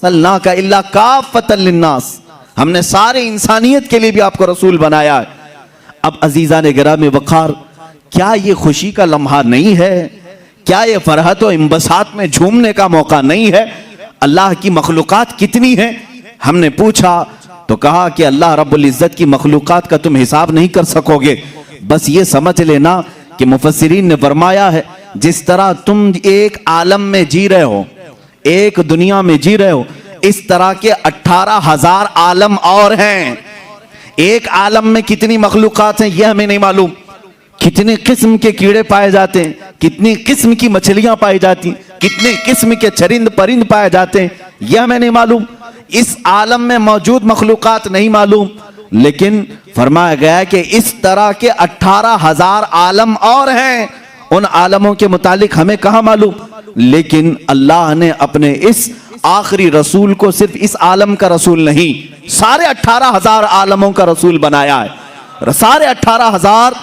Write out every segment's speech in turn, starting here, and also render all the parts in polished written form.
सल्लल्लाका इल्ला काफ़तल लिन्नास, हमने सारे इंसानियत के लिए भी आपको रसूल बनाया है। अब अजीज़ा ने गिरामी वक़ार, क्या ये खुशी का लम्हा नहीं है? क्या ये फरहत और इंबसात में झूमने का मौका नहीं है? अल्लाह की मखलूक़ात कितनी है? हमने पूछा तो कहा कि अल्लाह रब्बुल इज़्ज़त की मखलूक़ात का तुम हिसाब नहीं कर सकोगे। बस ये समझ लेना कि मुफस्सिरीन ने फरमाया है, जिस तरह तुम एक आलम में जी रहे हो, एक दुनिया में जी रहे हो, इस तरह के 18,000 आलम और हैं। एक आलम में कितनी मखलूक़ात हैं यह हमें नहीं मालूम, कितने किस्म के कीड़े पाए जाते हैं, कितनी किस्म की मछलियां पाई जाती हैं, कितने किस्म के चरिंद परिंद पाए जाते हैं, यह हमें नहीं मालूम। इस आलम में मौजूद मखलूक़ात नहीं मालूम, लेकिन फरमाया गया है कि इस तरह के 18,000 आलम और हैं। उन आलमों के मुतालिक हमें कहाँ मालूम, लेकिन अल्लाह ने अपने इस आखिरी रसूल को सिर्फ इस आलम का रसूल नहीं, सारे 18,000 आलमों का रसूल बनाया है। सारे 18,000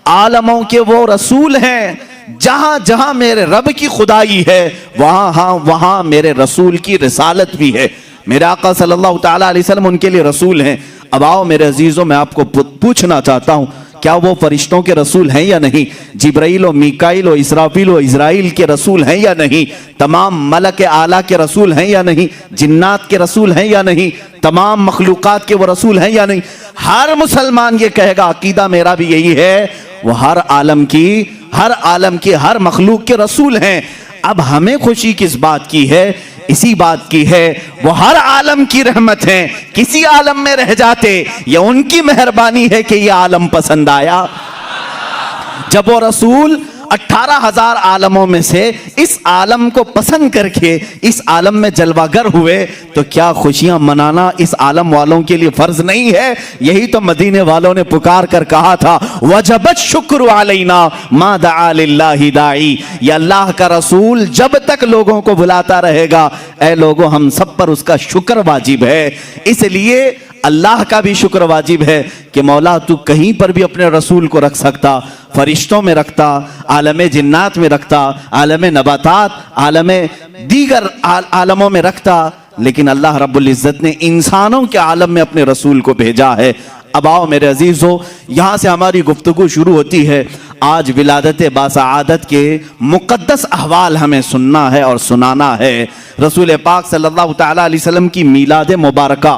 आलमों के वो रसूल हैं। जहां जहां मेरे रब की खुदाई है वहां मेरे रसूल की रिसालत भी है। मेरे आका सल्लल्लाहु ताला अलैहि वसल्लम उनके लिए रसूल हैं। अब आओ मेरे अजीजों, मैं आपको पूछना चाहता हूं, क्या वो फरिश्तों के रसूल हैं या नहीं? जिब्राइल और मीकाइल और इसराफील और इजराइल के रसूल हैं या नहीं? तमाम मलक आला के रसूल हैं या नहीं? जिन्नात के रसूल हैं या नहीं? तमाम मखलूक़ात के वो रसूल हैं या नहीं? हर मुसलमान ये कहेगा, अकीदा मेरा भी यही है, वो हर आलम की हर मखलूक के रसूल हैं। अब हमें खुशी किस बात की है? इसी बात की है वो हर आलम की रहमत है। किसी आलम में रह जाते, ये उनकी मेहरबानी है कि ये आलम पसंद आया। जब वो रसूल 18,000 आलमों में से इस आलम को पसंद करके इस आलम में जलवागर हुए, तो क्या खुशियां मनाना इस आलम वालों के लिए फर्ज नहीं है? यही तो मदीने वालों ने पुकार कर कहा था, वजबत शुक्र अलैना मा दआ लिल्लाहि दाई। ये अल्लाह का रसूल जब तक लोगों को बुलाता रहेगा, ऐ लोगों हम सब पर उसका शुक्र वाजिब है। इसलिए अल्लाह का भी शुक्र वाजिब है कि मौला तू कहीं पर भी अपने रसूल को रख सकता, फरिश्तों में रखता, आलम जिन्नात में रखता, आलम नबातात, आलम दीगर आलमों में रखता, लेकिन अल्लाह रब्बुल इज़्ज़त ने इंसानों के आलम में अपने रसूल को भेजा है। अब आओ मेरे अजीज़ों, यहाँ से हमारी गुफ्तगू शुरू होती है। आज विलादत बासआदत के मुक़द्दस अहवाल हमें सुनना है और सुनाना है। रसूल पाक सल्लल्लाहु तआला अलैहि वसल्लम की मीलाद मुबारका,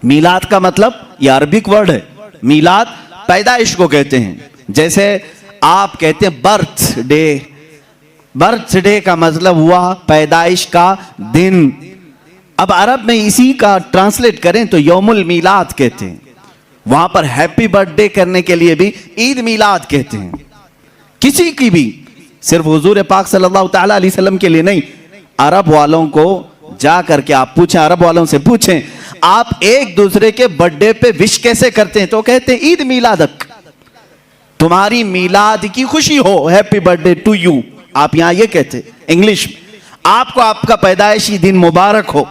मीलाद का मतलब ये अरबिक वर्ड है। मीलाद पैदाइश को कहते हैं। जैसे आप कहते हैं बर्थडे, बर्थडे का मतलब हुआ पैदाइश का दिन। अब अरब में इसी का ट्रांसलेट करें तो यौमुल मीलाद कहते हैं। वहां पर हैप्पी बर्थडे करने के लिए भी ईद मीलाद कहते हैं। किसी की भी, सिर्फ हुजूर पाक सल्लल्लाहु तआला अलैहि वसल्लम के लिए नहीं, अरब वालों को जा करके आप पूछें, अरब वालों से पूछें, आप एक दूसरे के बर्थडे पे विश कैसे करते हैं? तो कहते हैं ईद मीलादक, तुम्हारी मीलाद की खुशी हो, हैप्पी बर्थडे टू यू। आप यहां ये कहते इंग्लिश में, आपको आपका पैदाइशी दिन मुबारक हो।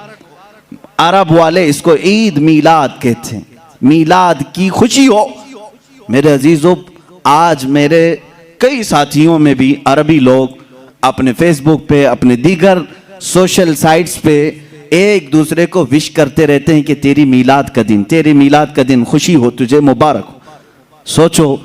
अरब वाले इसको ईद मीलाद कहते हैं, मीलाद की खुशी हो। मेरे अजीजों, आज मेरे कई साथियों में भी अरबी लोग अपने फेसबुक पे, अपने दीगर सोशल साइट्स पे एक दूसरे को विश करते रहते हैं कि तेरी मीलाद का दिन, तेरी मीलाद का दिन खुशी हो, तुझे मुबारक हो। सोचो,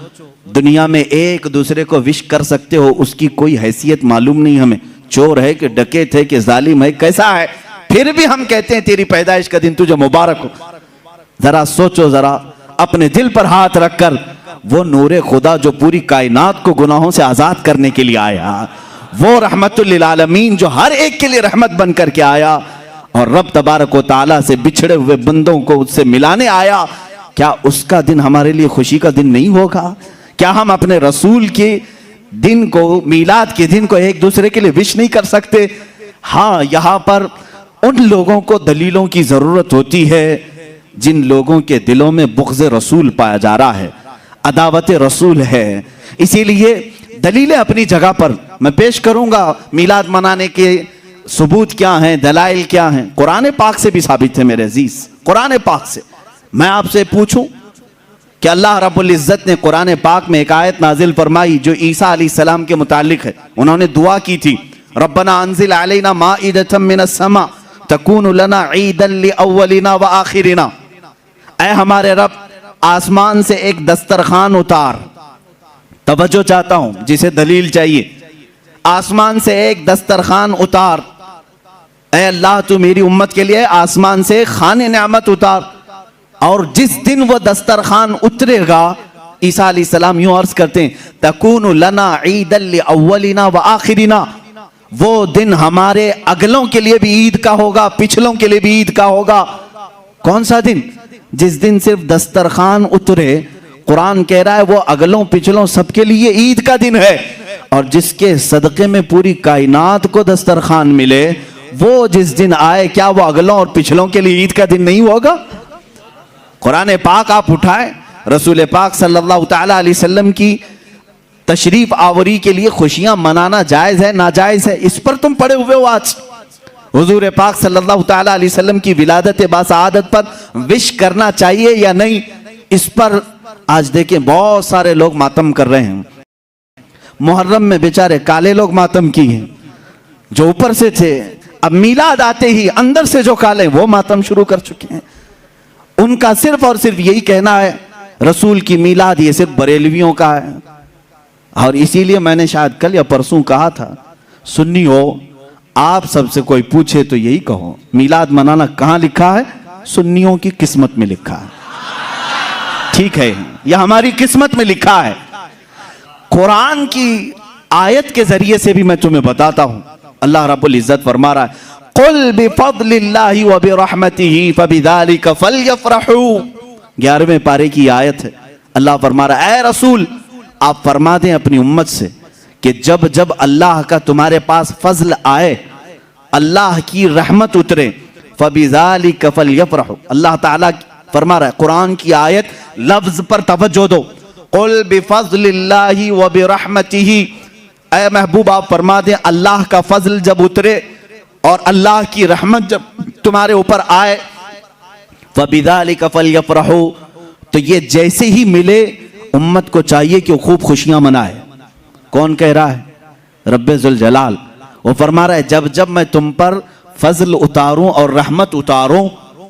दुनिया में एक दूसरे को विश कर सकते हो, उसकी कोई हैसियत मालूम नहीं हमें, चोर है कि डकैत है कि जालिम है, कैसा है, फिर भी हम कहते हैं तेरी पैदाइश का दिन तुझे मुबारक हो। जरा सोचो, जरा अपने दिल पर हाथ रखकर, वो नूरे खुदा जो पूरी कायनात को गुनाहों से आजाद करने के लिए आया, वो रहमतुल लिल आलमीन जो हर एक के लिए रहमत बन करके आया और रब तबारक व तआला से बिछड़े हुए बंदों को उससे मिलाने आया, क्या उसका दिन हमारे लिए खुशी का दिन नहीं होगा? क्या हम अपने रसूल के दिन को, मीलाद के दिन को एक दूसरे के लिए विश नहीं कर सकते? हाँ, यहाँ पर उन लोगों को दलीलों की जरूरत होती है जिन लोगों के दिलों में बुग़्ज़ रसूल पाया जा रहा है, अदावत रसूल है। इसीलिए दलीलें अपनी जगह पर मैं पेश करूंगा। मीलाद मनाने के सबूत क्या हैं, दलाइल क्या हैं? कुरान पाक से भी साबित है मेरे अजीज, कुरान पाक से। मैं आपसे पूछूं कि अल्लाह रब्बुल इज़्ज़त ने कुरान पाक में एक आयत नाजिल फरमाई जो ईसा अलैहिस्सलाम के मुतालिक है। उन्होंने दुआ की थी, रब्बना अंजिल अलैना माइदतम मिनस समा तकूनु लना ईदन लिअव्वलिना व आखिरिना, ऐ हमारे रब आसमान से एक दस्तरखान उतार। तवज्जो चाहता हूं, जिसे दलील चाहिए, आसमान से एक दस्तरखान उतार। ऐ अल्लाह तू मेरी उम्मत के लिए आसमान से खाने नेमत उतार। और जिस दिन वो दस्तरखान उतरेगा, ईसा अलैहिस्सलाम यूं अर्ज करते हैं, तकूनु लना ईदन लिअव्वलिना व आखिरिना, वो दिन हमारे अगलों के लिए भी ईद का होगा, पिछलों के लिए भी ईद का होगा। कौन सा दिन? जिस दिन सिर्फ दस्तरखान उतरे। कुरान कह रहा है वो अगलों पिछलों सबके लिए ईद का दिन है। और जिसके सदक़े में पूरी कायनात को दस्तरखान मिले, वो जिस दिन आए, क्या वो अगलों और पिछलों के लिए ईद का दिन नहीं होगा? कुरान पाक आप उठाए, रसूल पाक सल्लल्लाहु तआला अलैहि वसल्लम की तशरीफ आवरी के लिए खुशियां मनाना जायज है नाजायज है, इस पर तुम पड़े हुए हो। आज हुजूर पाक सल्लल्लाहु तआला अलैहि वसल्लम की विलादत बासआदत पर विश करना चाहिए या नहीं, इस पर आज देखें बहुत सारे लोग मातम कर रहे हैं। मुहर्रम में बेचारे काले लोग मातम किए जो ऊपर से थे, अब मीलाद आते ही अंदर से जो काले वो मातम शुरू कर चुके हैं। उनका सिर्फ और सिर्फ यही कहना है रसूल की मीलाद ये सिर्फ बरेलवियों का है। और इसीलिए मैंने शायद कल या परसों कहा था, सुन्नी हो आप सबसे कोई पूछे तो यही कहो, मीलाद मनाना कहां लिखा है? सुन्नियों की किस्मत में लिखा है। ठीक है, यह हमारी किस्मत में लिखा है। कुरान की आयत के जरिए से भी मैं तुम्हें बताता हूं। अल्लाह रब्बुल इज्जत फरमा रहा है, कुल बिफद्लिल्लाहि व बिरहमतिही फबिज़ालिका फलयफ़रहू। 11वें पारे की आयत है। अल्लाह फरमा रहा है, ऐ रसूल आप फरमा दें अपनी उम्मत से कि जब जब अल्लाह का तुम्हारे पास फजल आए, अल्लाह की रहमत उतरे, फबिज़ालिका फलयफ़रहू। अल्लाह ताला फरमा रहा है, कुरान की आयत लफ्ज पर तवज्जो दो, कुल बिफज़लिल्लाहि व बिरहमतिही। ऐ महबूब आप फरमा दें अल्लाह का फजल जब उतरे और अल्लाह की रहमत जब तुम्हारे ऊपर आए, फबिज़ालिका फलयफ़रहू, तो ये जैसे ही मिले उम्मत को चाहिए कि वो खूब खुशियां मनाए। कौन कह रहा है? रब्बे जुल जलाल। वो फरमा रहा है जब जब मैं तुम पर फजल उतारूं और रहमत उतारूं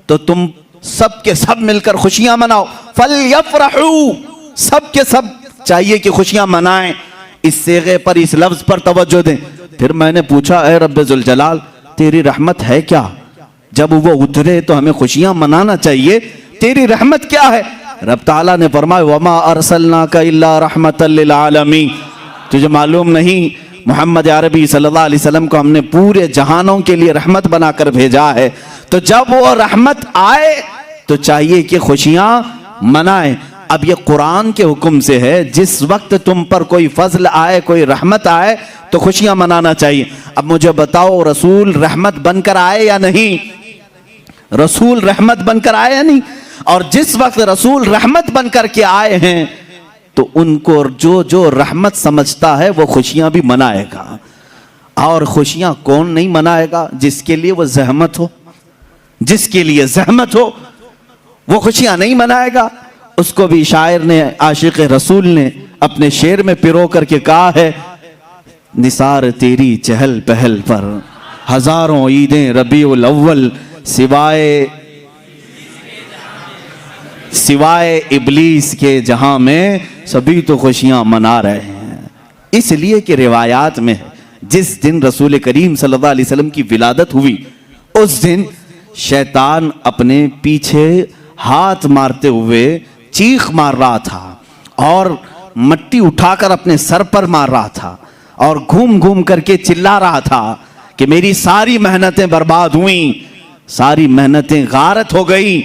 तो तुम सब के सब मिलकर खुशियां मनाओ। फलयफ़रहू, सब के सब चाहिए कि खुशियां मनाएं। इस सेगे पर, इस लफ्ज पर तवज्जो दें। फिर मैंने पूछा, ऐ रब्बे जुल जलाल तेरी रहमत है क्या? जब वो उतरे तो हमें खुशियां मनाना चाहिए, तेरी रहमत क्या है? रब ताला ने फरमाया, वमा अरसलनाका इल्ला रहमतल लिल आलमीन। तुझे मालूम नहीं मोहम्मद अरबी सल्लल्लाहु अलैहि वसल्लम को हमने पूरे जहानों के लिए रहमत बनाकर भेजा है। तो जब वो रहमत आए तो चाहिए कि खुशियां मनाएं। अब ये कुरान के हुक्म से है, जिस वक्त तुम पर कोई फजल आए, कोई रहमत आए तो खुशियां मनाना चाहिए। अब मुझे बताओ, रसूल रहमत बनकर आए या नहीं? रसूल रहमत बनकर आए या नहीं? और जिस वक्त रसूल रहमत बनकर के आए हैं तो उनको जो जो रहमत समझता है वो खुशियां भी मनाएगा। और खुशियां कौन नहीं मनाएगा? जिसके लिए वो जहमत हो, जिसके लिए जहमत हो वो खुशियां नहीं मनाएगा। उसको भी शायर ने, आशिक रसूल ने अपने शेर में पिरो करके कहा है, निसार तेरी चहल पहल पर हजारों ईदें रबीउल अव्वल, सिवाय इबलीस के जहां में सभी तो खुशियां मना रहे हैं। इसलिए कि रिवायात में है, जिस दिन रसूल करीम सल्लल्लाहु अलैहि वसल्लम की विलादत हुई उस दिन शैतान अपने पीछे हाथ मारते हुए चीख मार रहा था और मट्टी उठाकर अपने सर पर मार रहा था और घूम घूम करके चिल्ला रहा था कि मेरी सारी मेहनतें बर्बाद हुई, सारी मेहनतें गारत हो गई।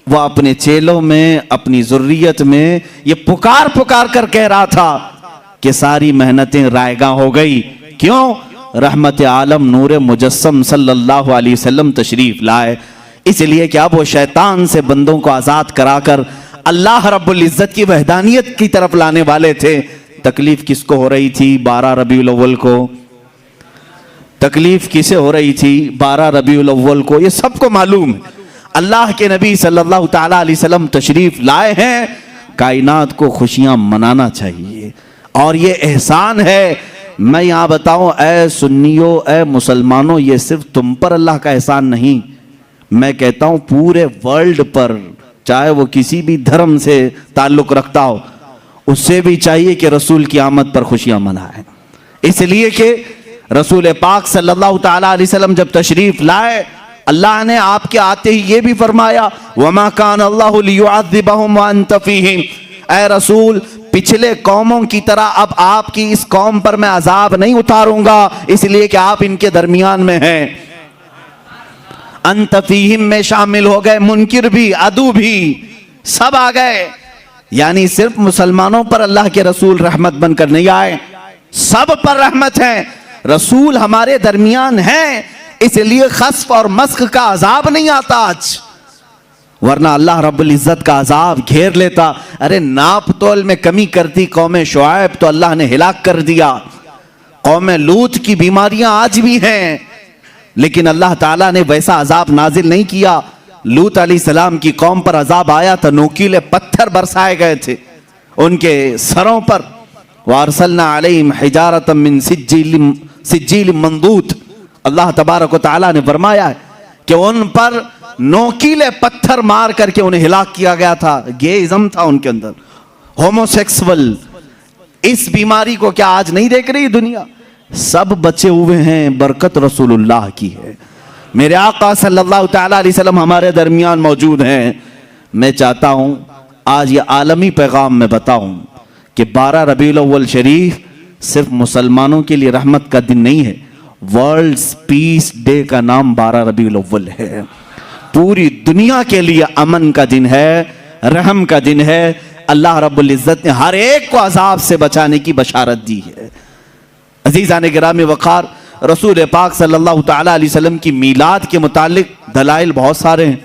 वह अपने चेलों में, अपनी ज़ुर्रियत में ये पुकार पुकार कर कह रहा था कि सारी मेहनतें रायगा हो गई। क्यों? रहमत आलम नूर मुजस्सम सल्लल्लाहु अलैहि वसल्लम तशरीफ लाए। इसलिए कि अब वो शैतान से बंदों को आज़ाद कराकर अल्लाह रब्बुल इज़्ज़त की वहदानियत की तरफ लाने वाले थे। तकलीफ किसको हो रही थी 12 रबीउल अव्वल को? तकलीफ किसे हो रही थी 12 रबीउल अव्वल को? ये सबको मालूम है। अल्लाह के नबी सल्लल्लाहु ताला अलैहि वसल्लम तशरीफ लाए हैं, कायनात को खुशियां मनाना चाहिए। और ये एहसान है मैं यहाँ बताऊं, ए सुन्नियों, ए मुसलमानों, ये सिर्फ तुम पर अल्लाह का एहसान नहीं, मैं कहता हूं पूरे वर्ल्ड पर, चाहे वो किसी भी धर्म से ताल्लुक रखता हो, उससे भी चाहिए कि रसूल की आमद पर खुशियां मनाए। इसलिए कि रसूल पाक सल्लल्लाहु ताला अलैहि वसल्लम जब तशरीफ लाए, अल्लाह ने आपके आते ही ये भी फरमाया, वमा कान अल्लाहु लियुअज़्ज़िबहुम व अंत फ़ीहिम, ऐ रसूल पिछले कौमों की तरह अब आपकी इस कौम पर मैं अजाब नहीं उतारूंगा, इसलिए कि आप इनके दरमियान में हैं। अंत फ़ीहिम में शामिल हो गए, मुनकिर भी, अदू भी, सब आ गए। यानी सिर्फ मुसलमानों पर अल्लाह के रसूल रहमत बनकर नहीं आए, सब पर रहमत है। रसूल हमारे दरमियान हैं, इसलिए खस्फ और मस्ख का अजाब नहीं आता आज, वरना अल्लाह रब्बुल इज्जत का अजाब घेर लेता। अरे नाप तोल में कमी करती कौम शुआइब तो अल्लाह ने हिलाक कर दिया। कौम लूत की बीमारियां आज भी हैं, लेकिन अल्लाह ताला ने वैसा अजाब नाजिल नहीं किया। लूत अलैहिस्सलाम की कौम पर अजाब आया तो नोकीले पत्थर बरसाए गए थे उनके सरों पर। वारसलना अलैहिम हिजारतम मिन सिज्जील मंदूद, अल्लाह तबारक व तआला ने फरमाया कि उन पर नोकीले पत्थर मार करके उन्हें हिलाक किया गया था। गेइज्म था उनके अंदर, होमोसेक्सुअल। इस बीमारी को क्या आज नहीं देख रही दुनिया? सब बचे हुए हैं, बरकत रसूलुल्लाह की है। मेरे आका सल्लल्लाहु ताला अलैहि वसल्लम हमारे दरमियान मौजूद हैं। मैं चाहता हूं आज ये आलमी पैगाम में बताऊं कि 12 रबीउल अव्वल शरीफ सिर्फ मुसलमानों के लिए रहमत का दिन नहीं है, वर्ल्ड पीस डे का नाम 12 रबीउल अव्वल है। पूरी दुनिया के लिए अमन का दिन है, रहम का दिन है। अल्लाह रब्बुल इज्जत ने हर एक को अजाब से बचाने की बशारत दी है। अजीज़ान गिरामी वक़ार, रसूल पाक सल्लल्लाहु ताला अलैहि वसल्लम की मीलाद के मुतालिक दलाइल बहुत सारे हैं।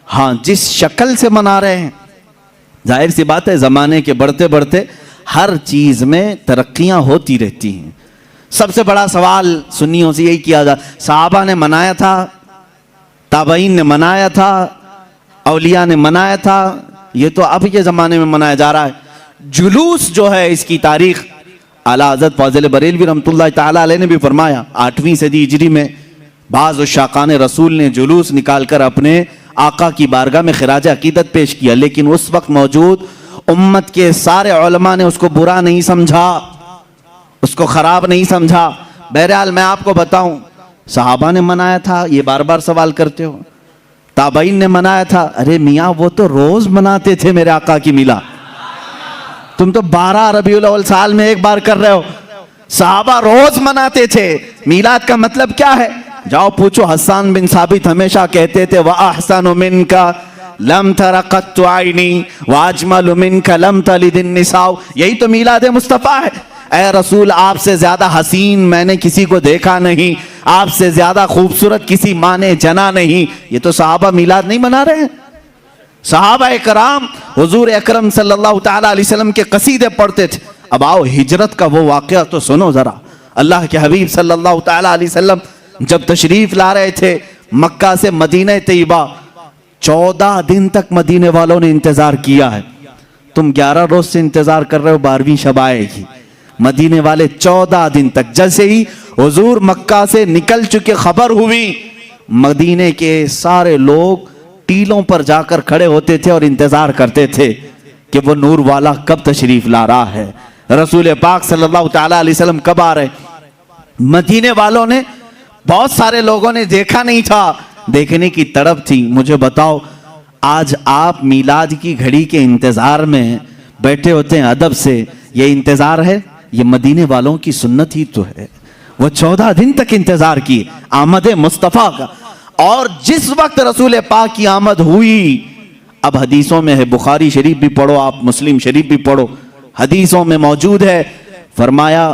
हाँ, जिस शक्ल से मना रहे हैं, जाहिर सी बात है ज़माने के बढ़ते बढ़ते हर चीज़ में तरक्कियाँ होती रहती हैं। सबसे बड़ा सवाल सुन्नियों से यही किया जा, सहाबा ने मनाया था, ताबईन ने मनाया था, औलिया ने मनाया था, ये तो अब के ज़माने में मनाया जा रहा है। जुलूस जो है इसकी तारीख आला हज़रत फ़ाज़िल बरेलवी रहमतुल्लाह ताला अलैह ने भी फरमाया। 8वीं सदी हिजरी में बाज़ शाकान रसूल ने जुलूस निकाल कर अपने आका की बारगाह में खिराज अकीदत पेश किया, लेकिन उस वक्त मौजूद उम्मत के सारे उलमा ने उसको बुरा नहीं समझा, उसको ख़राब नहीं समझा। बहरहाल मैं आपको बताऊं, सहाबा ने मनाया था, ये बार बार सवाल करते हो। ताबईन ने मनाया था, अरे मियाँ वो तो रोज मनाते थे मेरे आका की मिला, तुम तो 12 रबीउल अव्वल साल में एक बार कर रहे हो। सहाबा रोज मनाते थे। मीलाद का मतलब क्या है? जाओ पूछो, हसन बिन साबित हमेशा कहते थे, व अहसनु मिनका लम तरा कत्तु आइनी व अजमलु मिनका लम तलिदिन निसाउ। यही तो मीलाद मुस्तफ़ा है। ऐ रसूल, आपसे ज्यादा हसीन मैंने किसी को देखा नहीं, आपसे ज्यादा खूबसूरत किसी माँ ने जना नहीं। ये तो सहाबा मीलाद नहीं मना रहे हैं। सहाबा कराम हुजूर अकरम सल्लल्लाहु ताला अलैहि वसल्लम के कसीदे पढ़ते थे। अब आओ हिजरत का वो वाक़या तो सुनो जरा। अल्लाह के हबीब सल्लल्लाहु ताला अलैहि वसल्लम जब तशरीफ ला रहे थे मक्का से मदीना तैयबा, 14 दिन तक मदीने वालों ने इंतजार किया है। तुम 11 रोज से इंतजार कर रहे हो 12वीं शब आएगी। मदीने वाले 14 दिन तक, जैसे ही हुजूर मक्का से निकल चुके खबर हुई, मदीने के सारे लोग टीलों पर जाकर खड़े होते थे और इंतजार करते थे कि वो नूर वाला कब तशरीफ ला रहा है, रसूल पाक सल्लल्लाहु ताला अलैहि वसल्लम कब आ रहे। मदीने वालों ने, बहुत सारे लोगों ने देखा नहीं था, देखने की तड़प थी। मुझे बताओ, आज आप मीलाद की घड़ी के इंतजार में बैठे होते हैं अदब से, ये इंतजार है? ये मदीने वालों की सुन्नत ही तो है। वो 14 दिन तक इंतजार किए आमद मुस्तफ़ा का। और जिस वक्त रसूल पाक की आमद हुई, अब हदीसों में है, बुखारी शरीफ भी पढ़ो आप, मुस्लिम शरीफ भी पढ़ो, हदीसों में मौजूद है, फरमाया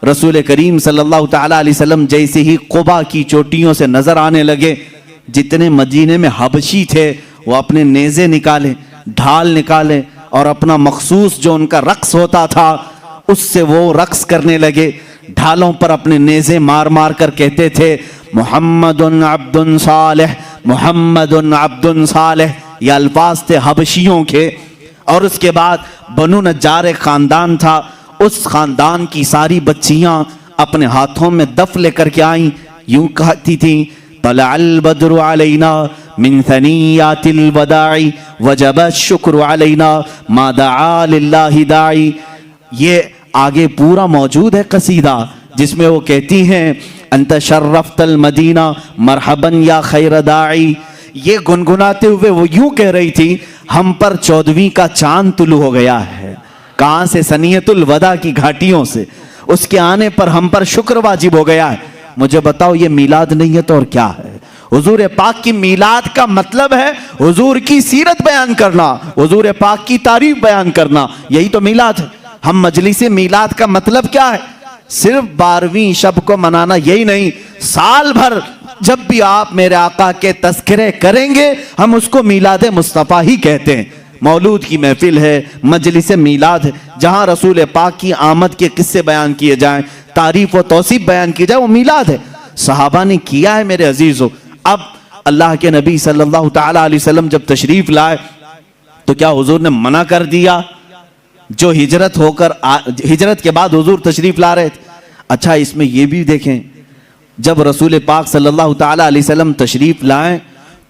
रसूल करीम सल्लल्लाहु ताला अलैहि वसल्लम जैसे ही कुबा की चोटियों से नजर आने लगे, जितने मदीने में हबशी थे वो अपने नेज़े निकाले, ढाल निकाले और अपना मखसूस जो उनका रक्स होता था उससे वो रक्स करने लगे। ढालों पर अपने नेज़े मार मार कर कहते थे, मुहम्मदुन अब्दुन सालेह, मुहम्मदुन अब्दुन सालेह। ये अल्फाज थे हबशियों के। और उसके बाद बनु नज्जार खानदान था, उस खानदान की सारी बच्चियां अपने हाथों में दफ लेकर के आई, यूं कहती थी तलअल बद्रु अलैना मिन सनियातिल वदाई वजब शुक्र अलैना मा दआ लिल्लाहि दाई। ये आगे पूरा मौजूद है कसीदा, जिसमें वो कहती हैं अंत शर्रफ्तल मदीना मरहबन या खैर दाई। ये गुनगुनाते हुए वो यूं कह रही थी, हम पर 14वीं का चांद तुलू हो गया है। कहां से? सनियतुल वदा की घाटियों से। उसके आने पर हम पर शुक्र वाजिब हो गया है। मुझे बताओ, ये मीलाद नहीं है तो और क्या है? हुजूर पाक की मीलाद का मतलब है हुजूर की सीरत बयान करना, हुजूर पाक की तारीफ बयान करना, यही तो मीलाद है। हम मजलिस मीलाद का मतलब क्या है? सिर्फ 12वीं शब को मनाना, यही नहीं, साल भर जब भी आप मेरे आका के तज़किरे करेंगे हम उसको मीलाद मुस्तफ़ा ही कहते हैं। मौलूद की महफिल है, मजलिस मीलाद है, जहां रसूल पाक की आमद के किस्से बयान किए जाएं, तारीफ व तौसीफ बयान की जाए, वो मीलाद है। सहाबा ने किया है मेरे अजीजों। अब अल्लाह के नबी सल्लल्लाहु तआला अलैहि वसल्लम जब तशरीफ लाए तो क्या हुजूर ने मना कर दिया? जो हिजरत के बाद हुजूर तशरीफ ला रहे थे। अच्छा, इसमें यह भी देखें, जब रसूल पाक सल्लल्लाहु तआला अलैहि वसल्लम तशरीफ लाए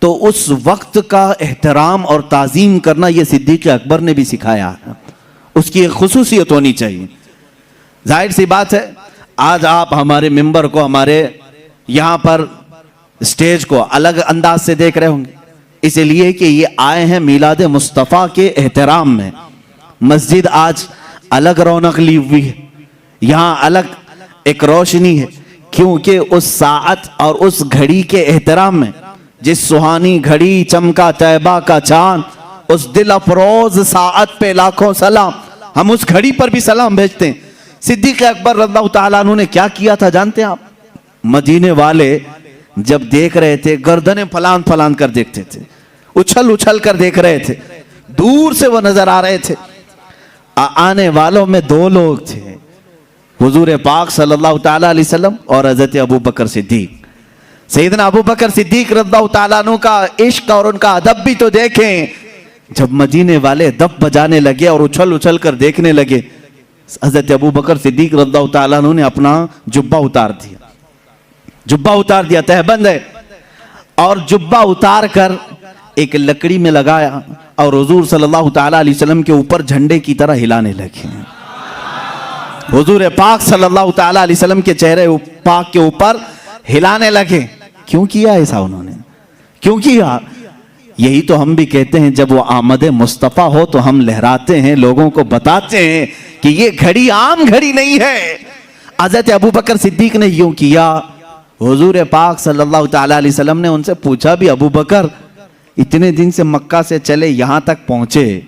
तो उस वक्त का एहतराम और ताज़ीम करना यह सिद्दीक़ अकबर ने भी सिखाया है। उसकी एक खुसूसियत होनी चाहिए। जाहिर सी बात है, आज आप हमारे मिंबर को, हमारे यहाँ पर स्टेज को अलग अंदाज से देख रहे होंगे, इसलिए कि ये आए हैं मीलाद मुस्तफ़ा के एहतराम में। मस्जिद आज अलग रौनक ली हुई है, यहाँ अलग एक रोशनी है, क्योंकि उस साअत और उस घड़ी के एहतराम में, जिस सुहानी घड़ी चमका तैबा का चांद, उस दिल अफरोज साअत पे लाखों सलाम। हम उस घड़ी पर भी सलाम भेजते हैं। सिद्दीक़ अकबर रज़ियल्लाहु ताला अन्हु ने क्या किया था जानते हैं आप? मदीने वाले जब देख रहे थे, गर्दनें फलान फलान कर देखते थे, उछल उछल कर देख रहे थे, दूर से वो नजर आ रहे थे। आने वालों में 2 लोग थे, हुजूर पाक सल्लल्लाहु ताला अलैहि वसल्लम और हजरत अबू बकर सिद्दीक। सैयदना अबू बकर सिद्दीक रज़ियल्लाहु ताला अन्हु का इश्क और उनका अदब भी तो देखें। जब मदीने वाले दफ बजाने लगे और उछल उछल कर देखने लगे, हजरत अबू बकर सिद्दीक रज़ियल्लाहु ताला अन्हु ने अपना जुब्बा उतार दिया, तहबंद है, और जुब्बा उतार कर एक लकड़ी में लगाया और हुजूर सल्लल्लाहु ताला अलैहि वसल्लम के ऊपर झंडे की तरह हिलाने लगे। हुजूर पाक सल्लल्लाहु ताला अलैहि वसल्लम के चेहरे पाक के ऊपर हिलाने लगे। क्यों किया ऐसा उन्होंने? क्यों किया? यही तो हम भी कहते हैं, जब वो आमद मुस्तफ़ा हो तो हम लहराते हैं, लोगों को बताते हैं कि ये घड़ी आम घड़ी नहीं है। हज़रत अबू बकर सिद्दीक ने यूं किया। हुजूर पाक सल्लल्लाहु ताला अलैहि वसल्लम ने उनसे पूछा भी, अबू बकर इतने दिन से मक्का से चले यहां तक पहुंचे,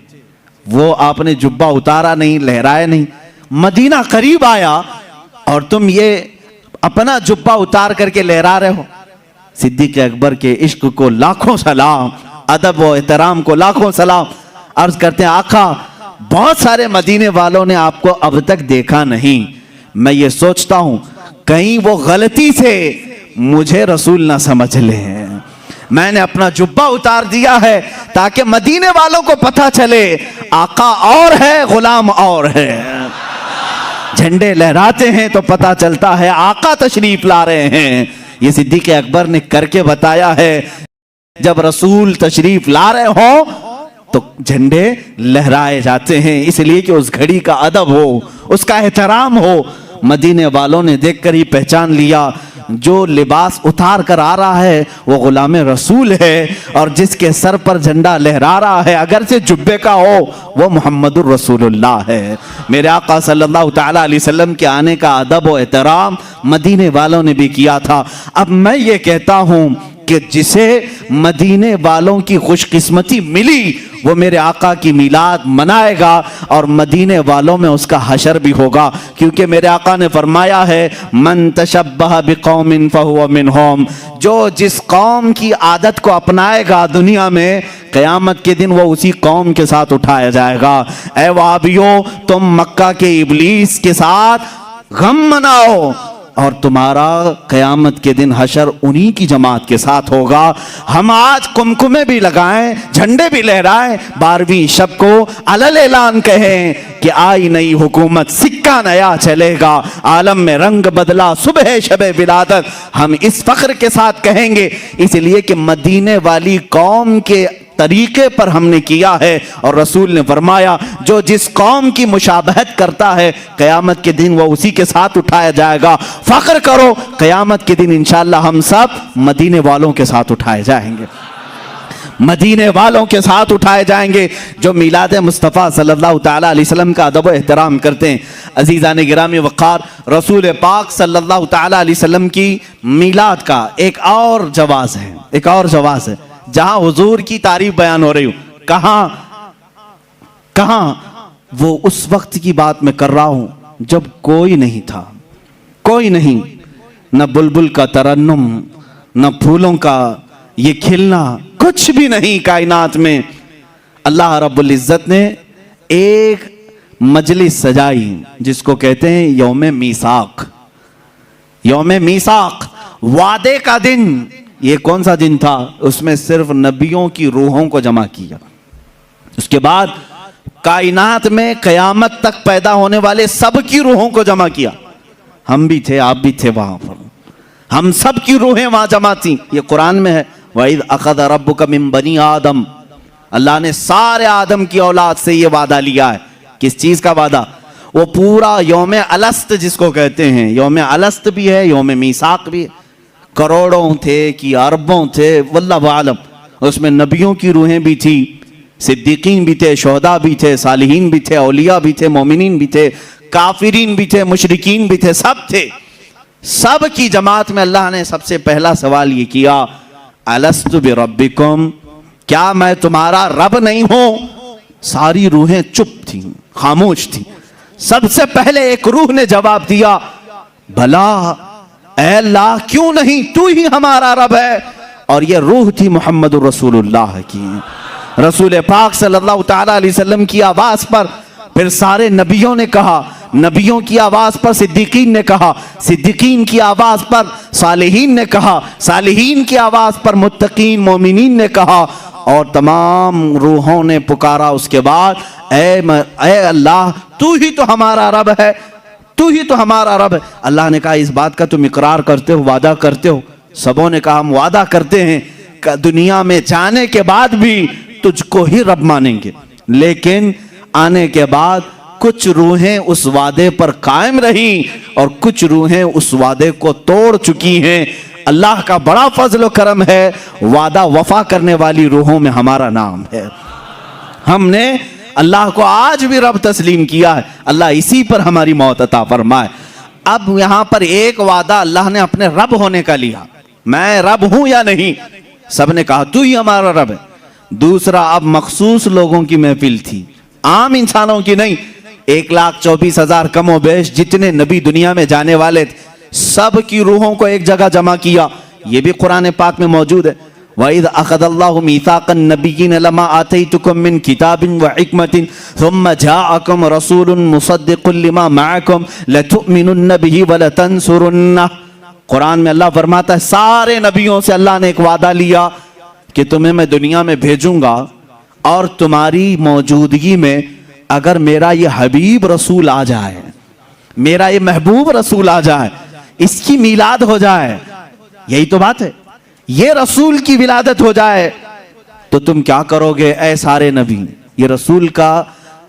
वो आपने जुब्बा उतारा नहीं, लहराया नहीं, मदीना करीब आया और तुम ये अपना जुब्बा उतार करके लहरा रहे हो। सिद्दीक़ अकबर के इश्क को लाखों सलाम, अदब व एहतराम को लाखों सलाम। अर्ज करते हैं, आका बहुत सारे मदीने वालों ने आपको अब तक देखा नहीं, मैं ये सोचता हूं कहीं वो गलती से मुझे रसूल ना समझ लें। मैंने अपना जुब्बा उतार दिया है ताकि मदीने वालों को पता चले आका और है, गुलाम और है। झंडे लहराते हैं तो पता चलता है आका तशरीफ ला रहे हैं। ये सिद्दीक़ अकबर ने करके बताया है। जब रसूल तशरीफ ला रहे हो तो झंडे लहराए जाते हैं, इसलिए कि उस घड़ी का अदब हो, उसका एहतराम हो। मदीने वालों ने देखकर ही पहचान लिया, जो लिबास उतार कर आ रहा है वो गुलाम रसूल है, और जिसके सर पर झंडा लहरा रहा है अगर से जुब्बे का हो वो मुहम्मदुर रसूलुल्लाह है। मेरे आका सल्लल्लाहु ताला अलैहि वसल्लम के आने का अदब व एहतराम मदीने वालों ने भी किया था। अब मैं ये कहता हूँ कि जिसे मदीने वालों की खुशकिस्मती मिली वो मेरे आका की मिलाद मनाएगा और मदीने वालों में उसका हशर भी होगा, क्योंकि मेरे आका ने फरमाया है मन तशब्बह बिकौमिन फहुव मिनहुम, जो जिस कौम की आदत को अपनाएगा दुनिया में क़यामत के दिन वो उसी कौम के साथ उठाया जाएगा। ऐ वहाबियो, तुम मक्का के इब्लीस के साथ गम मनाओ और तुम्हारा क़यामत के दिन हशर उन्हीं की जमात के साथ होगा। हम आज कुमकुमे भी लगाएं, झंडे भी लहराएं, 12वीं शब को अलल ऐलान कहें कि आई नई हुकूमत, सिक्का नया चलेगा, आलम में रंग बदला, सुबह शबे विलादत, हम इस फख्र के साथ कहेंगे, इसलिए कि मदीने वाली कौम के तरीके पर हमने किया है। और रसूल ने फरमाया जो जिस कौम की मुशाबहत करता है क़यामत के दिन वो उसी के साथ उठाया जाएगा। फख्र करो, क़यामत के दिन इंशाअल्लाह हम सब मदीने वालों के साथ उठाए जाएंगे, मदीने वालों के साथ उठाए जाएंगे जो मिलाद मुस्तफ़ा सल्लल्लाहु ताला अलैहि वसल्लम का अदब व एहतराम करते हैं। अज़ीज़ान गिरामी वक़ार, रसूल पाक सल्लल्लाहु ताला अलैहि वसल्लम की मिलाद का एक और जवाज़ है, एक और जवाज़ है। जहां हुजूर की तारीफ बयान हो रही हूं, कहां वो उस वक्त की बात मैं कर रहा हूं जब कोई नहीं था, कोई नहीं, न बुलबुल का तरन्नुम, न फूलों का ये खिलना, कुछ भी नहीं कायनात में। अल्लाह रब्बुल इज्जत ने एक मजलिस सजाई जिसको कहते हैं यौमे मीसाक। यौमे मीसाक, वादे का दिन। ये कौन सा दिन था? उसमें सिर्फ नबियों की रूहों को जमा किया। उसके बाद कायनात में कयामत तक पैदा होने वाले सब की रूहों को जमा किया। हम भी थे, आप भी थे वहां पर, हम सब की रूहें वहां जमा थी। ये कुरान में है, वइज़ अख़ज़ रब्बुका मिन बनी आदम। अल्लाह ने सारे आदम की औलाद से ये वादा लिया है। किस चीज का वादा? वो पूरा यौमे अलस्त जिसको कहते हैं, यौमे अलस्त भी है, यौमे मीसाक भी है। करोड़ों थे कि अरबों थे, वल्लाहु आलम। उसमें नबियों की रूहें भी थी, सिद्दीकीन भी थे, शोहदा भी थे, सालिहीन भी थे, औलिया भी थे, मोमिनीन भी थे, काफिरीन भी थे, मुशरिकीन भी थे, सब थे। सब की जमात में अल्लाह ने सबसे पहला सवाल ये किया, अलस्तु बिरब्बिकुम, क्या मैं तुम्हारा रब नहीं हूं? सारी रूहें चुप थी, खामोश थी। सबसे पहले एक रूह ने जवाब दिया, भला ऐ अल्लाह, क्यों नहीं, तू ही हमारा रब है। और ये रूह थी मोहम्मदुर रसूलुल्लाह की। रसूल पाक सल्लल्लाहु ताला अलैहि वसल्लम की आवाज पर फिर सारे नबियों ने कहा, नबियों की आवाज पर सिद्दीकीन ने कहा, सिद्दीकीन की आवाज पर सालिहीन ने कहा, सालिहीन की आवाज पर मुत्तकीन मोमिनीन ने कहा, और तमाम रूहों ने पुकारा उसके बाद, ऐ अल्लाह, तू ही तो हमारा रब है, तू ही तो हमारा रब है। अल्लाह ने कहा, इस बात का तुम इकरार करते हो, वादा करते हो? सबों ने कहा, हम वादा करते हैं, दुनिया में जाने के बाद भी तुझको ही रब मानेंगे। लेकिन आने के बाद कुछ रूहें उस वादे पर कायम रही और कुछ रूहें उस वादे को तोड़ चुकी हैं। अल्लाह का बड़ा फजल व करम है, वादा वफा करने वाली रूहों में हमारा नाम है। हमने अल्लाह को आज भी रब तस्लीम किया है। अल्लाह इसी पर हमारी मौत अता फरमाए। अब यहां पर एक वादा अल्लाह ने अपने रब होने का लिया, मैं रब हूं या नहीं? सबने कहा तू ही हमारा रब है। दूसरा, अब मखसूस लोगों की महफिल थी, आम इंसानों की नहीं। 1,24,000 कमो बेश जितने नबी दुनिया में जाने वाले थे, सब की रूहों को एक जगह जमा किया। यह भी कुरान पाक में मौजूद है, वइज़ अख़ज़ल्लाहु मीसाक़न नबिय्यीन लमा आतैतुकुम मिन किताबिन व हिकमतिन सुम्मा जाअकुम रसूलुन मुसद्दिक़ुन लिमा मअकुम लतुमिनुन्न बिही व लतंसुरुन्नह। कुरान में अल्लाह फरमाता है, सारे नबियों से अल्लाह ने एक वादा लिया कि तुम्हें मैं दुनिया में भेजूंगा और तुम्हारी मौजूदगी में अगर मेरा ये हबीब रसूल आ जाए, मेरा ये महबूब रसूल आ जाए, इसकी मिलाद हो जाए, यही तो बात है, ये रसूल की विलादत हो जाए, तो तुम क्या करोगे ऐ सारे नबी? ये रसूल का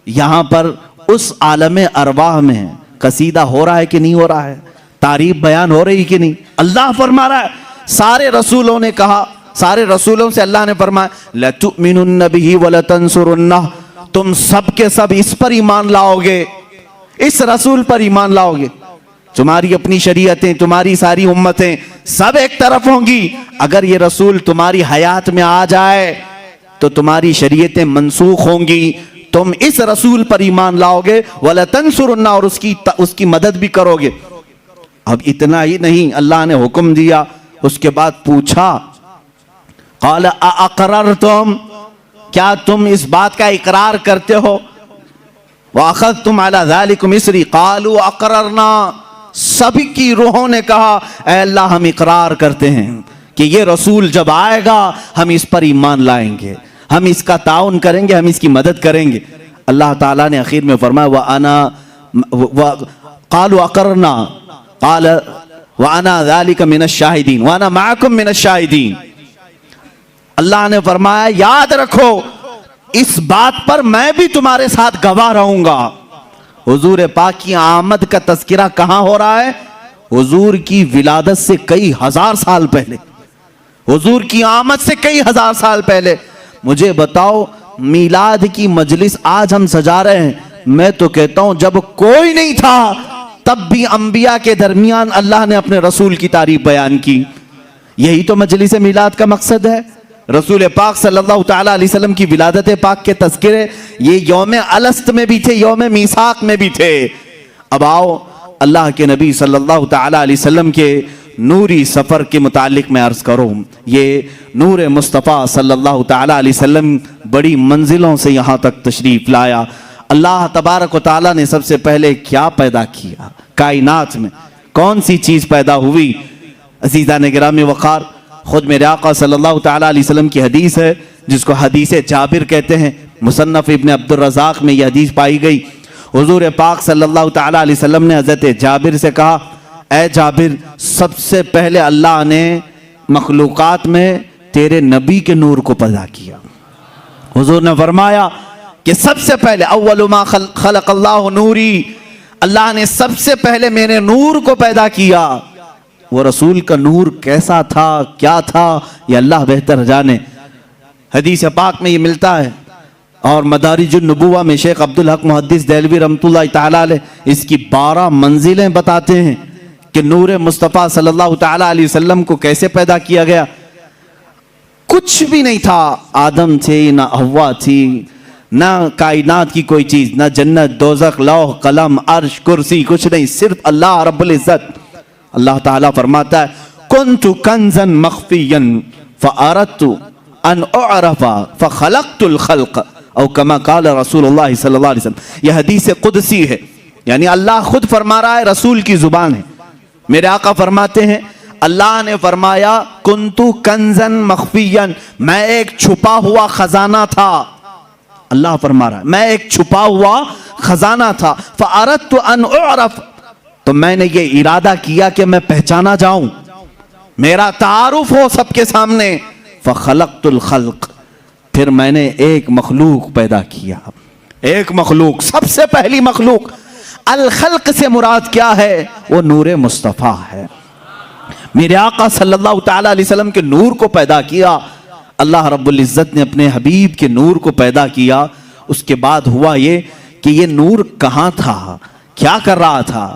यहां पर उस आलम अरवाह में कसीदा हो रहा है कि नहीं हो रहा है? तारीफ बयान हो रही कि नहीं? अल्लाह फरमा रहा है, सारे रसूलों ने कहा, सारे रसूलों से अल्लाह ने फरमाया, लतुमिनुन्न बिही व लतंसुरुन्नह, तुम सब के सब इस पर ईमान लाओगे, इस रसूल पर ईमान लाओगे। तुम्हारी अपनी शरीयतें, तुम्हारी सारी उम्मतें सब एक तरफ होंगी। अगर ये रसूल तुम्हारी हयात में आ जाए तो तुम्हारी शरीयतें मनसूख होंगी, तुम इस रसूल पर ईमान लाओगे, वला तंसुरुन्ना, और उसकी मदद भी करोगे। अब इतना ही नहीं, अल्लाह ने हुक्म दिया, उसके बाद पूछा, क़ाल अअक़ररतुम, क्या तुम इस बात का इकरार करते हो? व अख़ज़्तुम अला ज़ालिकुम इसरी, क़ालू अक़ररना, सभी की रूहों ने कहा, ऐ अल्लाह हम इकरार करते हैं कि ये रसूल जब आएगा हम इस पर ईमान लाएंगे, हम इसका ताउन करेंगे, हम इसकी मदद करेंगे। अल्लाह ताला ने आखिर में फरमाया क़ालू अक़रना क़ाल व अना ज़ालिका मिनश शाहिदीन व अना मअकुम मिनश शाहिदीन। अल्लाह ने फरमाया याद रखो इस बात पर मैं भी तुम्हारे साथ गवाह रहूंगा। हुजूर पाक की आमद का तज़किरा कहां हो रहा है? हुजूर की विलादत से कई हजार साल पहले, हुजूर की आमद से कई हजार साल पहले। मुझे बताओ, मीलाद की मजलिस आज हम सजा रहे हैं, मैं तो कहता हूं जब कोई नहीं था तब भी अंबिया के दरमियान अल्लाह ने अपने रसूल की तारीफ बयान की। यही तो मजलिस मीलाद का मकसद है। रसूल पाक सल्लल्लाहु तआला अलैहि वसल्लम की विलादत पाक के तज़किरे ये यौम अलस्त में भी थे, यौम मीसाक में भी थे। अब आओ अल्लाह के नबी सल्लल्लाहु तआला अलैहि वसल्लम के नूरी सफ़र के मुतालिक मैं अर्ज़ करूँ, ये नूर मुस्तफ़ा सल्लल्लाहु तआला अलैहि वसल्लम बड़ी मंजिलों से यहाँ तक तशरीफ़ लाया। अल्लाह तबारक व तआला ने सबसे पहले क्या पैदा किया? कायनात में कौन सी चीज़ पैदा हुई? अज़ीज़ान गिरामी वक़ार, खुद मेरे आका सल्लल्लाहु तआला अलैहि वसल्लम की हदीस है जिसको हदीस जाबिर कहते हैं। मुसन्नफ़ इब्न अब्दुर रज़ाक़ में यह हदीस पाई गई। हुज़ूर पाक सल्लल्लाहु तआला अलैहि वसल्लम ने हज़रत जाबिर से कहा, ऐ जाबिर, सबसे पहले अल्लाह ने मखलूक़ात में तेरे नबी के नूर को पैदा किया। हुज़ूर ने फरमाया कि सबसे पहले अव्वलु मा खलक़ल्लाहु नूरी, अल्लाह ने सबसे पहले मेरे नूर को पैदा किया। वो रसूल का नूर कैसा था, क्या था, ये अल्लाह बेहतर जाने। हदीस पाक में ये मिलता है और मदारिजुन नबुव्वा में शेख अब्दुल हक मुहद्दिस देहलवी रहमतुल्लाह तआला अलैह इसकी 12 मंजिलें बताते हैं कि नूर मुस्तफ़ा सल्लल्लाहु तआला अलैहि वसल्लम को कैसे पैदा किया गया। कुछ भी नहीं था, आदम थे ना हव्वा थी, ना कायनात की कोई चीज, ना जन्नत दोज़ख लौह कलम अर्श कुर्सी, कुछ नहीं, सिर्फ अल्लाह रब्बुल इज्जत। अल्लाह ताला फरमाता है कुन्तु कंज़न मख्फियन फ़अरदतु अन उअरफ़ा फ़ख़लक़तुल ख़ल्क़ औ कमा क़ाल रसूलुल्लाह सल्लल्लाहु अलैहि वसल्लम। यह हदीस क़ुदसी है, यानी अल्लाह खुद फरमा रहा है, रसूल की जुबान है। मेरे आका फरमाते हैं अल्लाह ने फरमाया कुन्तु कंज़न मख्फियन, मैं एक छुपा हुआ खजाना था। अल्लाह फरमा रहा है मैं एक छुपा हुआ खजाना था। फ़अरदतु अन उअरफ़, तो मैंने ये इरादा किया कि मैं पहचाना जाऊं, मेरा तारुफ हो सबके सामने। फ़ख़लक़तुल ख़ल्क़, फिर मैंने एक मखलूक पैदा किया। एक मखलूक, सबसे पहली मखलूक। अल खल्क़ से मुराद क्या है? वो नूर मुस्तफ़ा है। मेरे आका सल्लल्लाहु तआला अलैहि वसल्लम के नूर को पैदा किया। अल्लाह रब्बुल इज़्ज़त ने अपने हबीब के नूर को पैदा किया। उसके बाद हुआ ये कि ये नूर कहाँ था, क्या कर रहा था?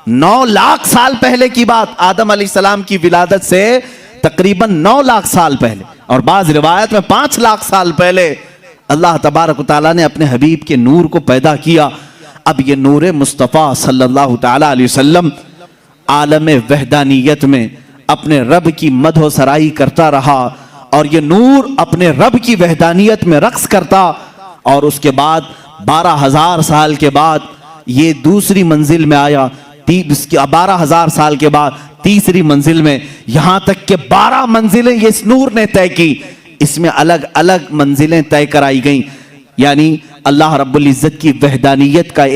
9 लाख साल पहले की बात, आदम अलैहिस्सलाम की विलादत से तकरीबन 9 लाख साल पहले और बाज़ रिवायत में 5 लाख साल पहले अल्लाह तबारक व तआला ने अपने हबीब के नूर को पैदा किया। अब ये नूर मुस्तफ़ा सल्लल्लाहु तआला अलैहि वसल्लम आलम वहदानियत में अपने रब की मदह सराई करता रहा और ये नूर अपने रब की वहदानियत में रक्स करता। और उसके बाद 12,000 साल के बाद ये दूसरी मंजिल में आया। 12,000 साल के बाद तीसरी मंजिल में, यहां तक के 12 मंजिलें ये इस नूर ने तय की। इसमें अलग अलग मंजिलें तय कराई गई, यानी अल्लाह रब्बुल इज़्ज़त की वहदानियत का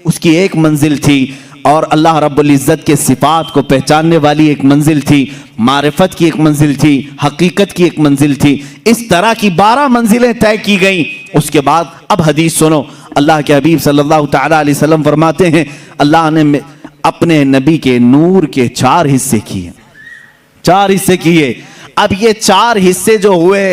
उसकी एक मंजिल थी और अल्लाह रब्बुल इज़्ज़त के सिफात को पहचानने वाली एक मंजिल थी, मारिफत की एक मंजिल थी, हकीकत की एक मंजिल थी। इस तरह की 12 मंजिलें तय की गई। उसके बाद अब हदीस सुनो, अल्लाह के हबीब सल्लल्लाहु तआला अलैहि वसल्लम फरमाते हैं अल्लाह ने अपने नबी के नूर के 4 हिस्से किए। 4 हिस्से किए। अब ये 4 हिस्से जो हुए,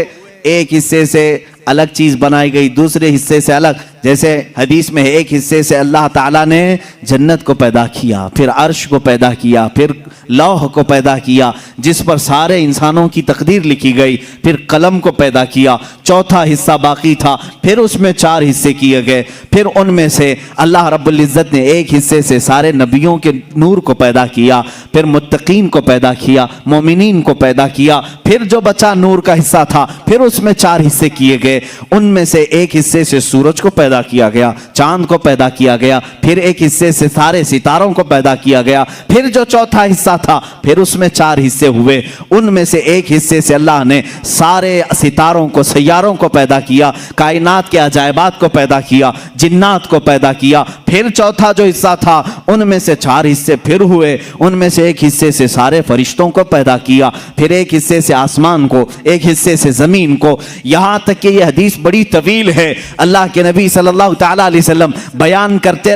एक हिस्से से अलग चीज बनाई गई, दूसरे हिस्से से अलग। जैसे हदीस में एक हिस्से से अल्लाह ताला ने जन्नत को पैदा किया, फिर अर्श को पैदा किया, फिर लौह को पैदा किया जिस पर सारे इंसानों की तकदीर लिखी गई, फिर कलम को पैदा किया, चौथा हिस्सा बाकी था, फिर उसमें 4 हिस्से किए गए। फिर उनमें से अल्लाह रब्बुल इज़्ज़त ने एक हिस्से से सारे नबियों के नूर को पैदा किया, फिर मुत्तकीन को पैदा किया, मोमिनीन को पैदा किया, फिर जो बचा नूर का हिस्सा था फिर उसमें 4 हिस्से किए गए। उनमें से एक हिस्से से सूरज को पैदा पैदा किया गया, चांद को पैदा किया गया, फिर एक हिस्से से सारे सितारों को पैदा किया गया, फिर जो चौथा हिस्सा था फिर उसमें 4 हिस्से हुए, उनमें से एक हिस्से से अल्लाह ने सारे सितारों को, सैयारों को पैदा किया, कायनात के अजायबात को पैदा किया, जिन्नात को पैदा किया। फिर चौथा जो हिस्सा था उनमें से 4 हिस्से फिर हुए, उनमें से एक हिस्से से सारे फरिश्तों को पैदा किया, फिर एक हिस्से से आसमान को, एक हिस्से से जमीन को। यहां तक कि यह हदीस बड़ी तवील है। अल्लाह के नबी सल्लल्लाहु तआला अलैहि वसल्लम बयान करते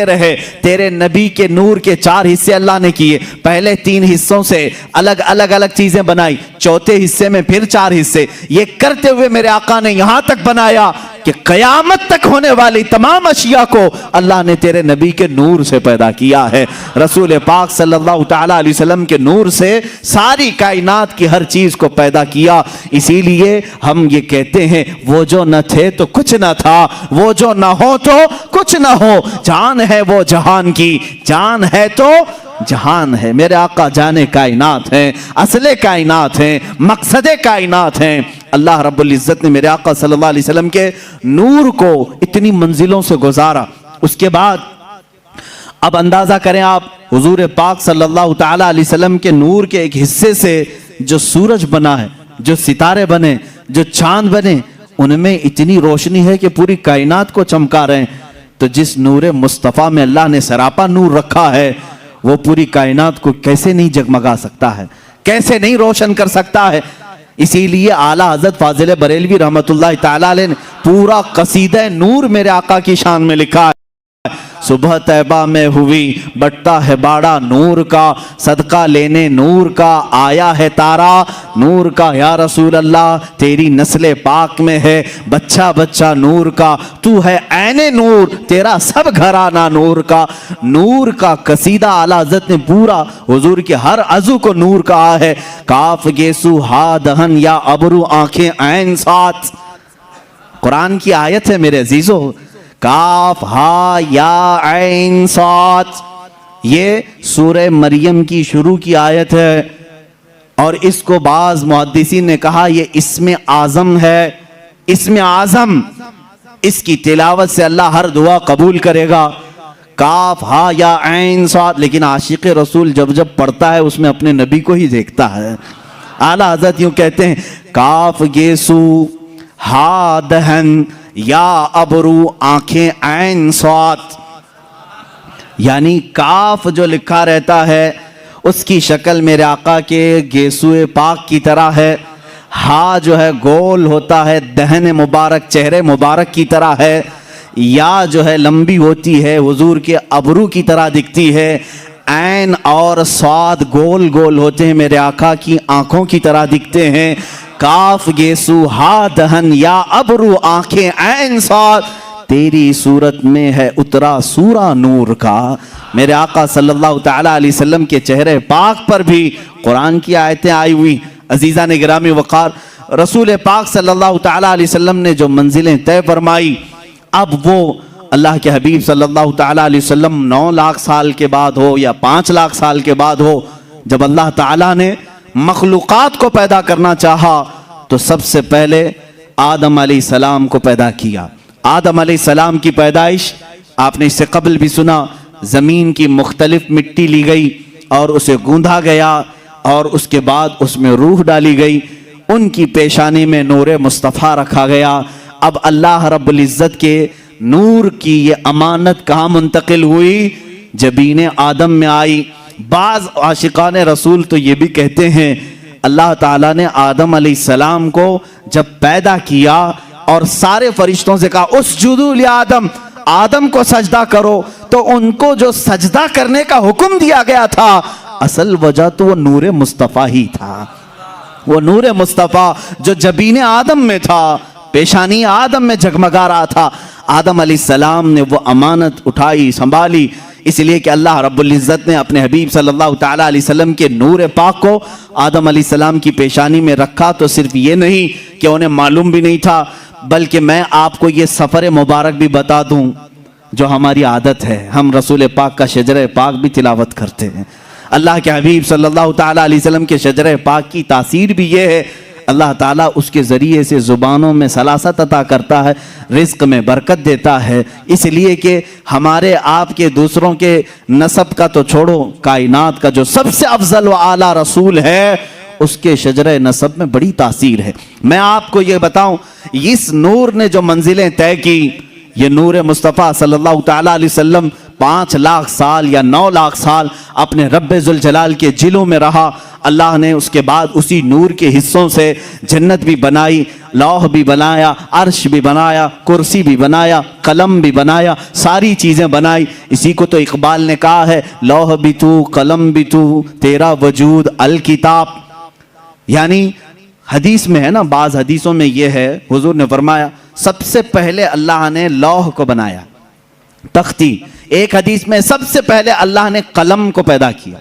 रहे। तेरे नबी के नूर के 4 हिस्से अल्लाह ने किए। पहले 3 हिस्सों से अलग अलग चीजें बनाई, चौथे हिस्से में फिर 4 हिस्से। ये करते हुए मेरे आका ने यहां तक बनाया कि कयामत तक होने वाली तमाम अशिया को अल्लाह ने तेरे नबी के नूर से पैदा किया है। रसूल पाक सल्लल्लाहु तआला अलैहि वसल्लम के नूर से सारी कायनात की हर चीज को पैदा किया। इसीलिए हम ये कहते हैं, वो जो न थे तो कुछ न था, वो जो न हो तो कुछ न हो, जान है वो जहान की, जान है तो जहान है। मेरे आका जाने कायनात हैं, असले कायनात हैं, मकसदे कायनात हैं। अल्लाह रब्बुल इज्जत ने मेरे आका सल्लल्लाहु अलैहि वसल्लम के नूर को इतनी मंजिलों से गुजारा। उसके बाद अब अंदाजा करें आप, हुजूर पाक सल्लल्लाहु तआला अलैहि वसल्लम के नूर के एक हिस्से से जो सूरज बना है, जो सितारे बने, जो चांद बने, उनमें इतनी रोशनी है कि पूरी कायनात को चमका रहे हैं। तो जिस नूर मुस्तफ़ा में अल्लाह ने सरापा नूर रखा है, वो पूरी कायनात को कैसे नहीं जगमगा सकता है, कैसे नहीं रोशन कर सकता है। इसीलिए आला हज़रत फाजिल बरेलवी रहमतुल्लाह तआला अलैह ने पूरा कसीदा नूर मेरे आका की शान में लिखा है। सुबह तैबा में हुई बट्टा है बाड़ा नूर का, सदका लेने नूर का आया है तारा नूर का। या रसूल अल्लाह तेरी नस्ले पाक में है बच्चा बच्चा नूर का, तू है ऐने नूर तेरा सब घराना नूर का। नूर का कसीदा आला हज़रत ने पूरा हुजूर के हर अज़ू को नूर कहा है। काफ गेसु हा दहन या अबरू आंखें ऐन साथ, कुरान की आयत है मेरे अजीजों। काफ हा या ऐन साथ, ये सूरह मरियम की शुरू की आयत है और इसको बाज मुहद्दिसीन ने कहा ये इसमें आज़म है। इसमें आज़म, इसकी तिलावत से अल्लाह हर दुआ कबूल करेगा। काफ हा या ऐन साथ, लेकिन आशिक रसूल जब जब पढ़ता है उसमें अपने नबी को ही देखता है। आला हज़रत यूं कहते हैं, काफ गेसू हा दहन या अबरू आंखें ऐन साथ, यानी काफ जो लिखा रहता है उसकी शक्ल मेरे आका के गेसुए पाक की तरह है। हा जो है गोल होता है, दहन मुबारक चेहरे मुबारक की तरह है। या जो है लंबी होती है, हुजूर के अबरू की तरह दिखती है। ऐन और स्वाद गोल गोल होते हैं, मेरे आका की आंखों की तरह दिखते हैं। काफ गेसु हा दहन या अबरू आंखें ऐन साथ, तेरी सूरत में है उतरा सूरा नूर का। मेरे आका सल्लल्लाहु तआला अलैहि वसल्लम के चेहरे पाक पर भी कुरान की आयतें आई हुई। अजीज़ा ने गिरामी वक़ार, रसूल पाक सल्लल्लाहु तआला अलैहि वसल्लम ने जो मंजिलें तय फरमाई, अब वो अल्लाह के हबीब सल्लल्लाहु तआला अलैहि वसल्लम 9 लाख साल के बाद हो या 5 लाख साल के बाद हो, जब अल्लाह ताला ने मखलूक़ात को पैदा करना चाहा तो सबसे पहले आदम अलैहिस्सलाम को पैदा किया। आदम अलैहिस्सलाम की पैदाइश आपने इससे कबल भी सुना। ज़मीन की मुख्तलिफ मिट्टी ली गई और उसे गूंधा गया और उसके बाद उसमें रूह डाली गई। उनकी पेशानी में नूर मुस्तफ़ा रखा गया। अब अल्लाह रब्बुल इज़्ज़त के नूर की ये अमानत कहाँ मुंतकिल हुई? जबीन आदम में आई। बाज़ आशिकान रसूल तो ये भी कहते हैं अल्लाह ताला ने आदम अलैहिस्सलाम को जब पैदा किया और सारे फरिश्तों से कहा उसजुदू li आदम, आदम को सजदा करो, तो उनको जो सजदा करने का हुक्म दिया गया था, असल वजह तो वो नूर मुस्तफ़ा ही था। वो नूर मुस्तफ़ा जो जबीन आदम में था, पेशानी आदम में जगमगा रहा था। आदम अलैहिस्सलाम ने वो अमानत उठाई, संभाली, इसलिए कि अल्लाह रब्बुल इज़्ज़त ने अपने हबीब सल्लल्लाहु तआला अलैहि वसल्लम के नूर पाक को आदम अलैहिस्सलाम की पेशानी में रखा। तो सिर्फ ये नहीं कि उन्हें मालूम भी नहीं था, बल्कि मैं आपको ये सफ़र मुबारक भी बता दूं जो हमारी आदत है। हम रसूल पाक का शजरे पाक भी तिलावत करते हैं। अल्लाह के हबीब सल्लल्लाहु तआला अलैहि वसल्लम के शजरे पाक की तासीर भी ये है। अल्लाह ताला उसके ज़रिए से ज़ुबानों में सलासत अता करता है, रिज़्क़ में बरकत देता है। इसलिए कि हमारे आपके दूसरों के नसब का तो छोड़ो, कायनात का जो सबसे अफजल व आला रसूल है उसके शजरे नसब में बड़ी तासीर है। मैं आपको ये बताऊं, इस नूर ने जो मंजिलें तय की, ये नूर मुस्तफ़ा सल्लल्लाहु ताला अलैहि वसल्लम 5 लाख साल या 9 लाख साल अपने रब्बे जुल जलाल के जिलों में रहा। अल्लाह ने उसके बाद उसी नूर के हिस्सों से जन्नत भी बनाई, लौह भी बनाया, अर्श भी बनाया, कुर्सी भी बनाया, कलम भी बनाया, सारी चीज़ें बनाई। इसी को तो इकबाल ने कहा है, लौह भी तू, कलम भी तू, तेरा वजूद अल किताब। यानी हदीस में है ना, बाज़ हदीसों में यह है, हुजूर ने फरमाया सबसे पहले अल्लाह ने लौह को बनाया, तख्ती। एक हदीस में सबसे पहले अल्लाह ने कलम को पैदा किया।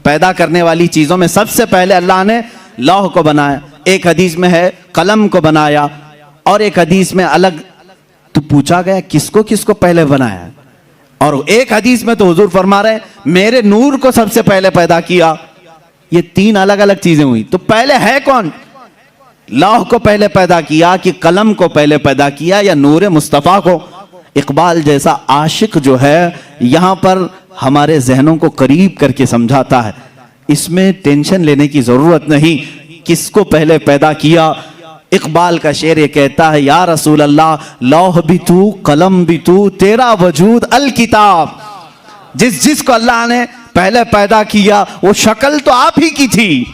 पैदा करने वाली चीजों में सबसे पहले अल्लाह ने लौह को बनाया। एक हदीस में है कलम को बनाया, और एक हदीस में अलग तो पूछा गया किसको किसको पहले बनाया, और एक हदीस में तो हुजूर फरमा रहे मेरे नूर को सबसे पहले पैदा किया। ये 3 अलग अलग चीजें हुई। तो पहले है कौन? लौह को पहले पैदा किया कि कलम को पहले पैदा किया, या नूर मुस्तफ़ा को? इकबाल जैसा आशिक जो है यहां पर हमारे जहनों को करीब करके समझाता है, इसमें टेंशन लेने की जरूरत नहीं, किसको पहले पैदा किया। इकबाल का शेर ये कहता है, या रसूल अल्लाह लौह भी तू, कलम भी तू, तेरा वजूद अल किताब। जिसको अल्लाह ने पहले पैदा किया वो शक्ल तो आप ही की थी।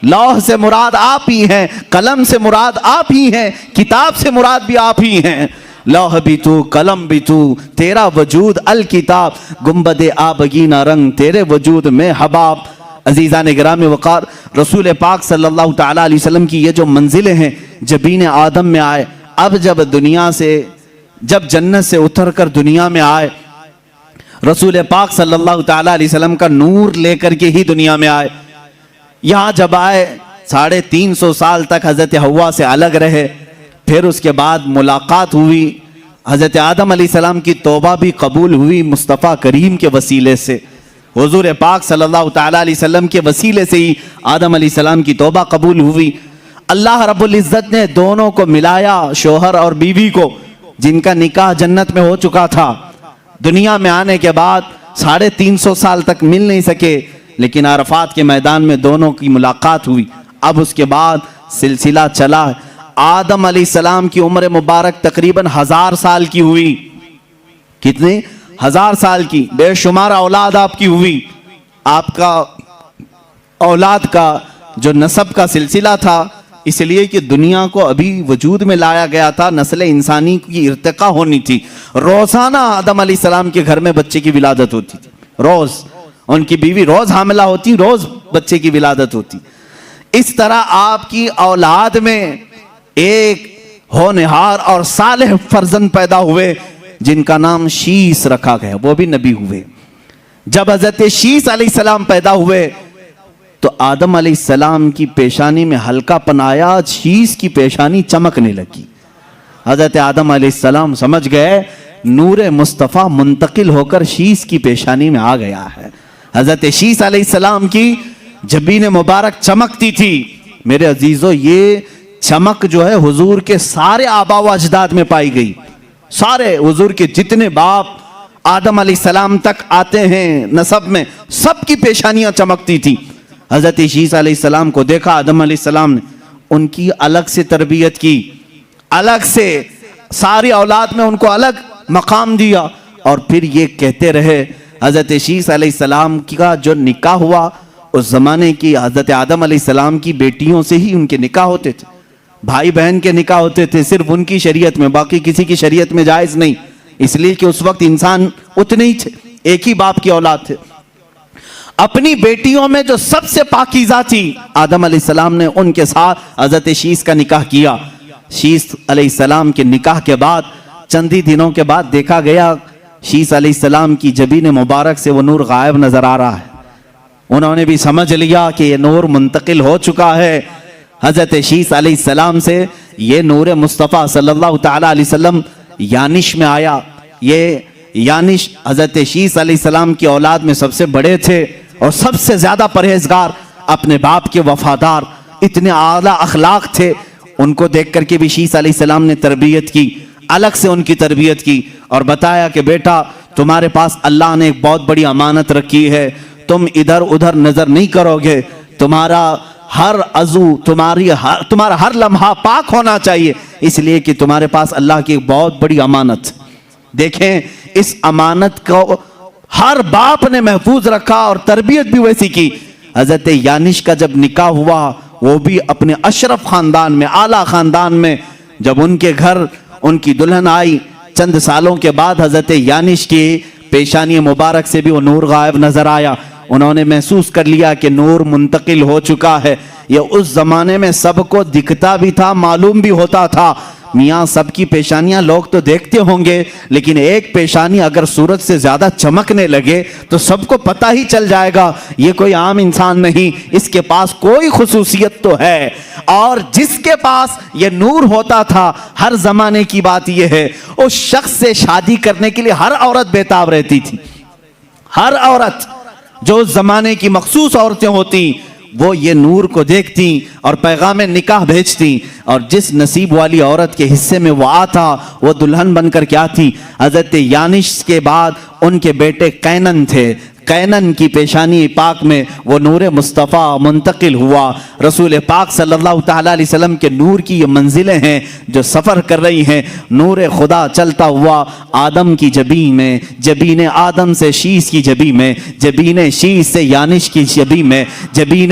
लौह से मुराद आप ही हैं, कलम से मुराद आप ही हैं, किताब से मुराद भी आप ही हैं। लौह भी तू, कलम भी तू, तेरा वजूद अल किताब, गुंबदे आबगीना रंग तेरे वजूद में हबाब। अजीज़ान गिरामी वक़ार, रसूल पाक सल्लल्लाहु ताला अलैहि वसल्लम की ये जो मंजिलें हैं, जबीन आदम में आए, अब जब दुनिया से, जब जन्नत से उतर कर दुनिया में आए, रसूल पाक सल्लल्लाहु ताला अलैहि वसल्लम का नूर लेकर के ही दुनिया में आए। यहाँ जब आए 350 साल तक हज़रत हव्वा से अलग रहे, फिर उसके बाद मुलाकात हुई, हज़रत आदम अलैहिस्सलाम की तौबा भी कबूल हुई मुस्तफ़ा करीम के वसीले से। हुज़ूर पाक सल्लल्लाहु ताला अलैहि वसल्लम के वसीले से ही आदम अलैहिस्सलाम की तौबा कबूल हुई। अल्लाह रब्बुल इज़्ज़त ने दोनों को मिलाया, शोहर और बीवी को, जिनका निकाह जन्नत में हो चुका था। दुनिया में आने के बाद 350 साल तक मिल नहीं सके, लेकिन अरफात के मैदान में दोनों की मुलाकात हुई। अब उसके बाद सिलसिला चला। आदम अलैहिस्सलाम की उम्र मुबारक तकरीबन 1000 साल की हुई। कितने? 1000 साल की। बेशुमार औलाद आपकी हुई। आपका औलाद का जो नसब का सिलसिला था, इसलिए कि दुनिया को अभी वजूद में लाया गया था, नस्ल इंसानी की इर्तिका होनी थी। रोजाना आदम अलैहिस्सलाम के घर में बच्चे की विलादत होती थी, रोज उनकी बीवी रोज हामिला होती, रोज बच्चे की विलादत होती। इस तरह आपकी औलाद में एक होनहार और सालेह फर्जंद पैदा हुए, जिनका नाम शीस रखा गया, वो भी नबी हुए। जब हजरत शीस अलैहिस्सलाम पैदा हुए तो आदम अलैहिस्सलाम की पेशानी में हल्कापन आया, शीस की पेशानी चमकने लगी। हजरत आदम अलैहिस्सलाम समझ गए नूर मुस्तफ़ा मुंतकिल होकर शीस की पेशानी में आ गया है। हजरत शीस अलैहिस्सलाम की जबीन मुबारक चमकती थी। मेरे अजीजों, ये चमक जो है हुजूर के सारे आबा व अजदाद में पाई गई। सारे हुजूर के जितने बाप आदम अलैहिस्सलाम तक आते हैं नसब में, सबकी पेशानियां चमकती थी। हजरत शीस अलैहिस्सलाम को देखा आदम अलैहिस्सलाम ने, उनकी अलग से तरबियत की, अलग से सारी औलाद में उनको अलग मकाम दिया। और फिर ये कहते रहे, हजरत शीस अलैहिस्सलाम का जो निकाह हुआ, उस जमाने की हजरत आदम अलैहिस्सलाम की बेटियों से ही उनके निकाह होते थे। भाई बहन के निकाह होते थे सिर्फ उनकी शरीयत में, बाकी किसी की शरीयत में जायज नहीं, इसलिए कि उस वक्त इंसान उतने ही थे, एक ही बाप की औलाद थे। अपनी बेटियों में जो सबसे पाकीज़ा थी, आदम अलैहिस्सलाम ने उनके साथ हजरत शीस का निकाह किया। शीस अलैहिस्सलाम के निकाह के बाद चंद ही दिनों के बाद देखा गया शीस अलैहिस्सलाम की जबीन मुबारक से वो नूर गायब नजर आ रहा है। उन्होंने भी समझ लिया कि ये नूर मुंतकिल हो चुका है। हजरत शीस अलैहिस्सलाम से ये नूर मुस्तफ़ा सल्लल्लाहु ताला अलैहि वसल्लम यानिश में आया। ये यानिश हजरत शीस अलैहिस्सलाम की औलाद में सबसे बड़े थे और सबसे ज्यादा परहेजगार, अपने बाप के वफादार, इतने आला अखलाक थे। उनको देख करके भी शीस अलैहिस्सलाम ने तरबियत की, अलग से उनकी तरबियत की और बताया कि बेटा तुम्हारे पास अल्लाह ने एक बहुत बड़ी अमानत रखी है, तुम इधर उधर नजर नहीं करोगे, तुम्हारा हर अज़ू, तुम्हारा हर लम्हा पाक होना चाहिए, इसलिए कि तुम्हारे पास अल्लाह की एक बहुत बड़ी अमानत। देखें, इस अमानत को हर बाप ने महफूज रखा और तरबियत भी वैसी की। हजरत यानिश का जब निकाह हुआ, वो भी अपने अशरफ खानदान में, आला खानदान में, जब उनके घर उनकी दुल्हन आई, चंद सालों के बाद हजरत यानिश की पेशानी मुबारक से भी वो नूर गायब नजर आया। उन्होंने महसूस कर लिया कि नूर मुंतकिल हो चुका है। ये उस जमाने में सबको दिखता भी था, मालूम भी होता था। मियाँ सबकी पेशानियां लोग तो देखते होंगे, लेकिन एक पेशानी अगर सूरज से ज्यादा चमकने लगे तो सबको पता ही चल जाएगा ये कोई आम इंसान नहीं, इसके पास कोई खुसूसियत तो है। और जिसके पास ये नूर होता था, हर जमाने की बात ये है, उस शख्स से शादी करने के लिए हर औरत बेताब रहती थी। हर औरत, जो उस जमाने की मखसूस औरतें होती, वो ये नूर को देखती और पैगाम निकाह भेजती। और जिस नसीब वाली औरत के हिस्से में वो आता, वो दुल्हन बनकर क्या थी। हजरत यानिश के बाद उनके बेटे कैनन थे। कैनन की पेशानी पाक में वो नूर मुस्तफ़ा मुंतकिल हुआ। रसूल पाक सल्लल्लाहु ताला अलैहि वसल्लम के नूर की ये मंजिलें हैं जो सफ़र कर रही हैं। नूर खुदा चलता हुआ आदम की जबी में, जबीन आदम से शीस की जबी में, जबीन शीस से यानिश की जबी में, जबीन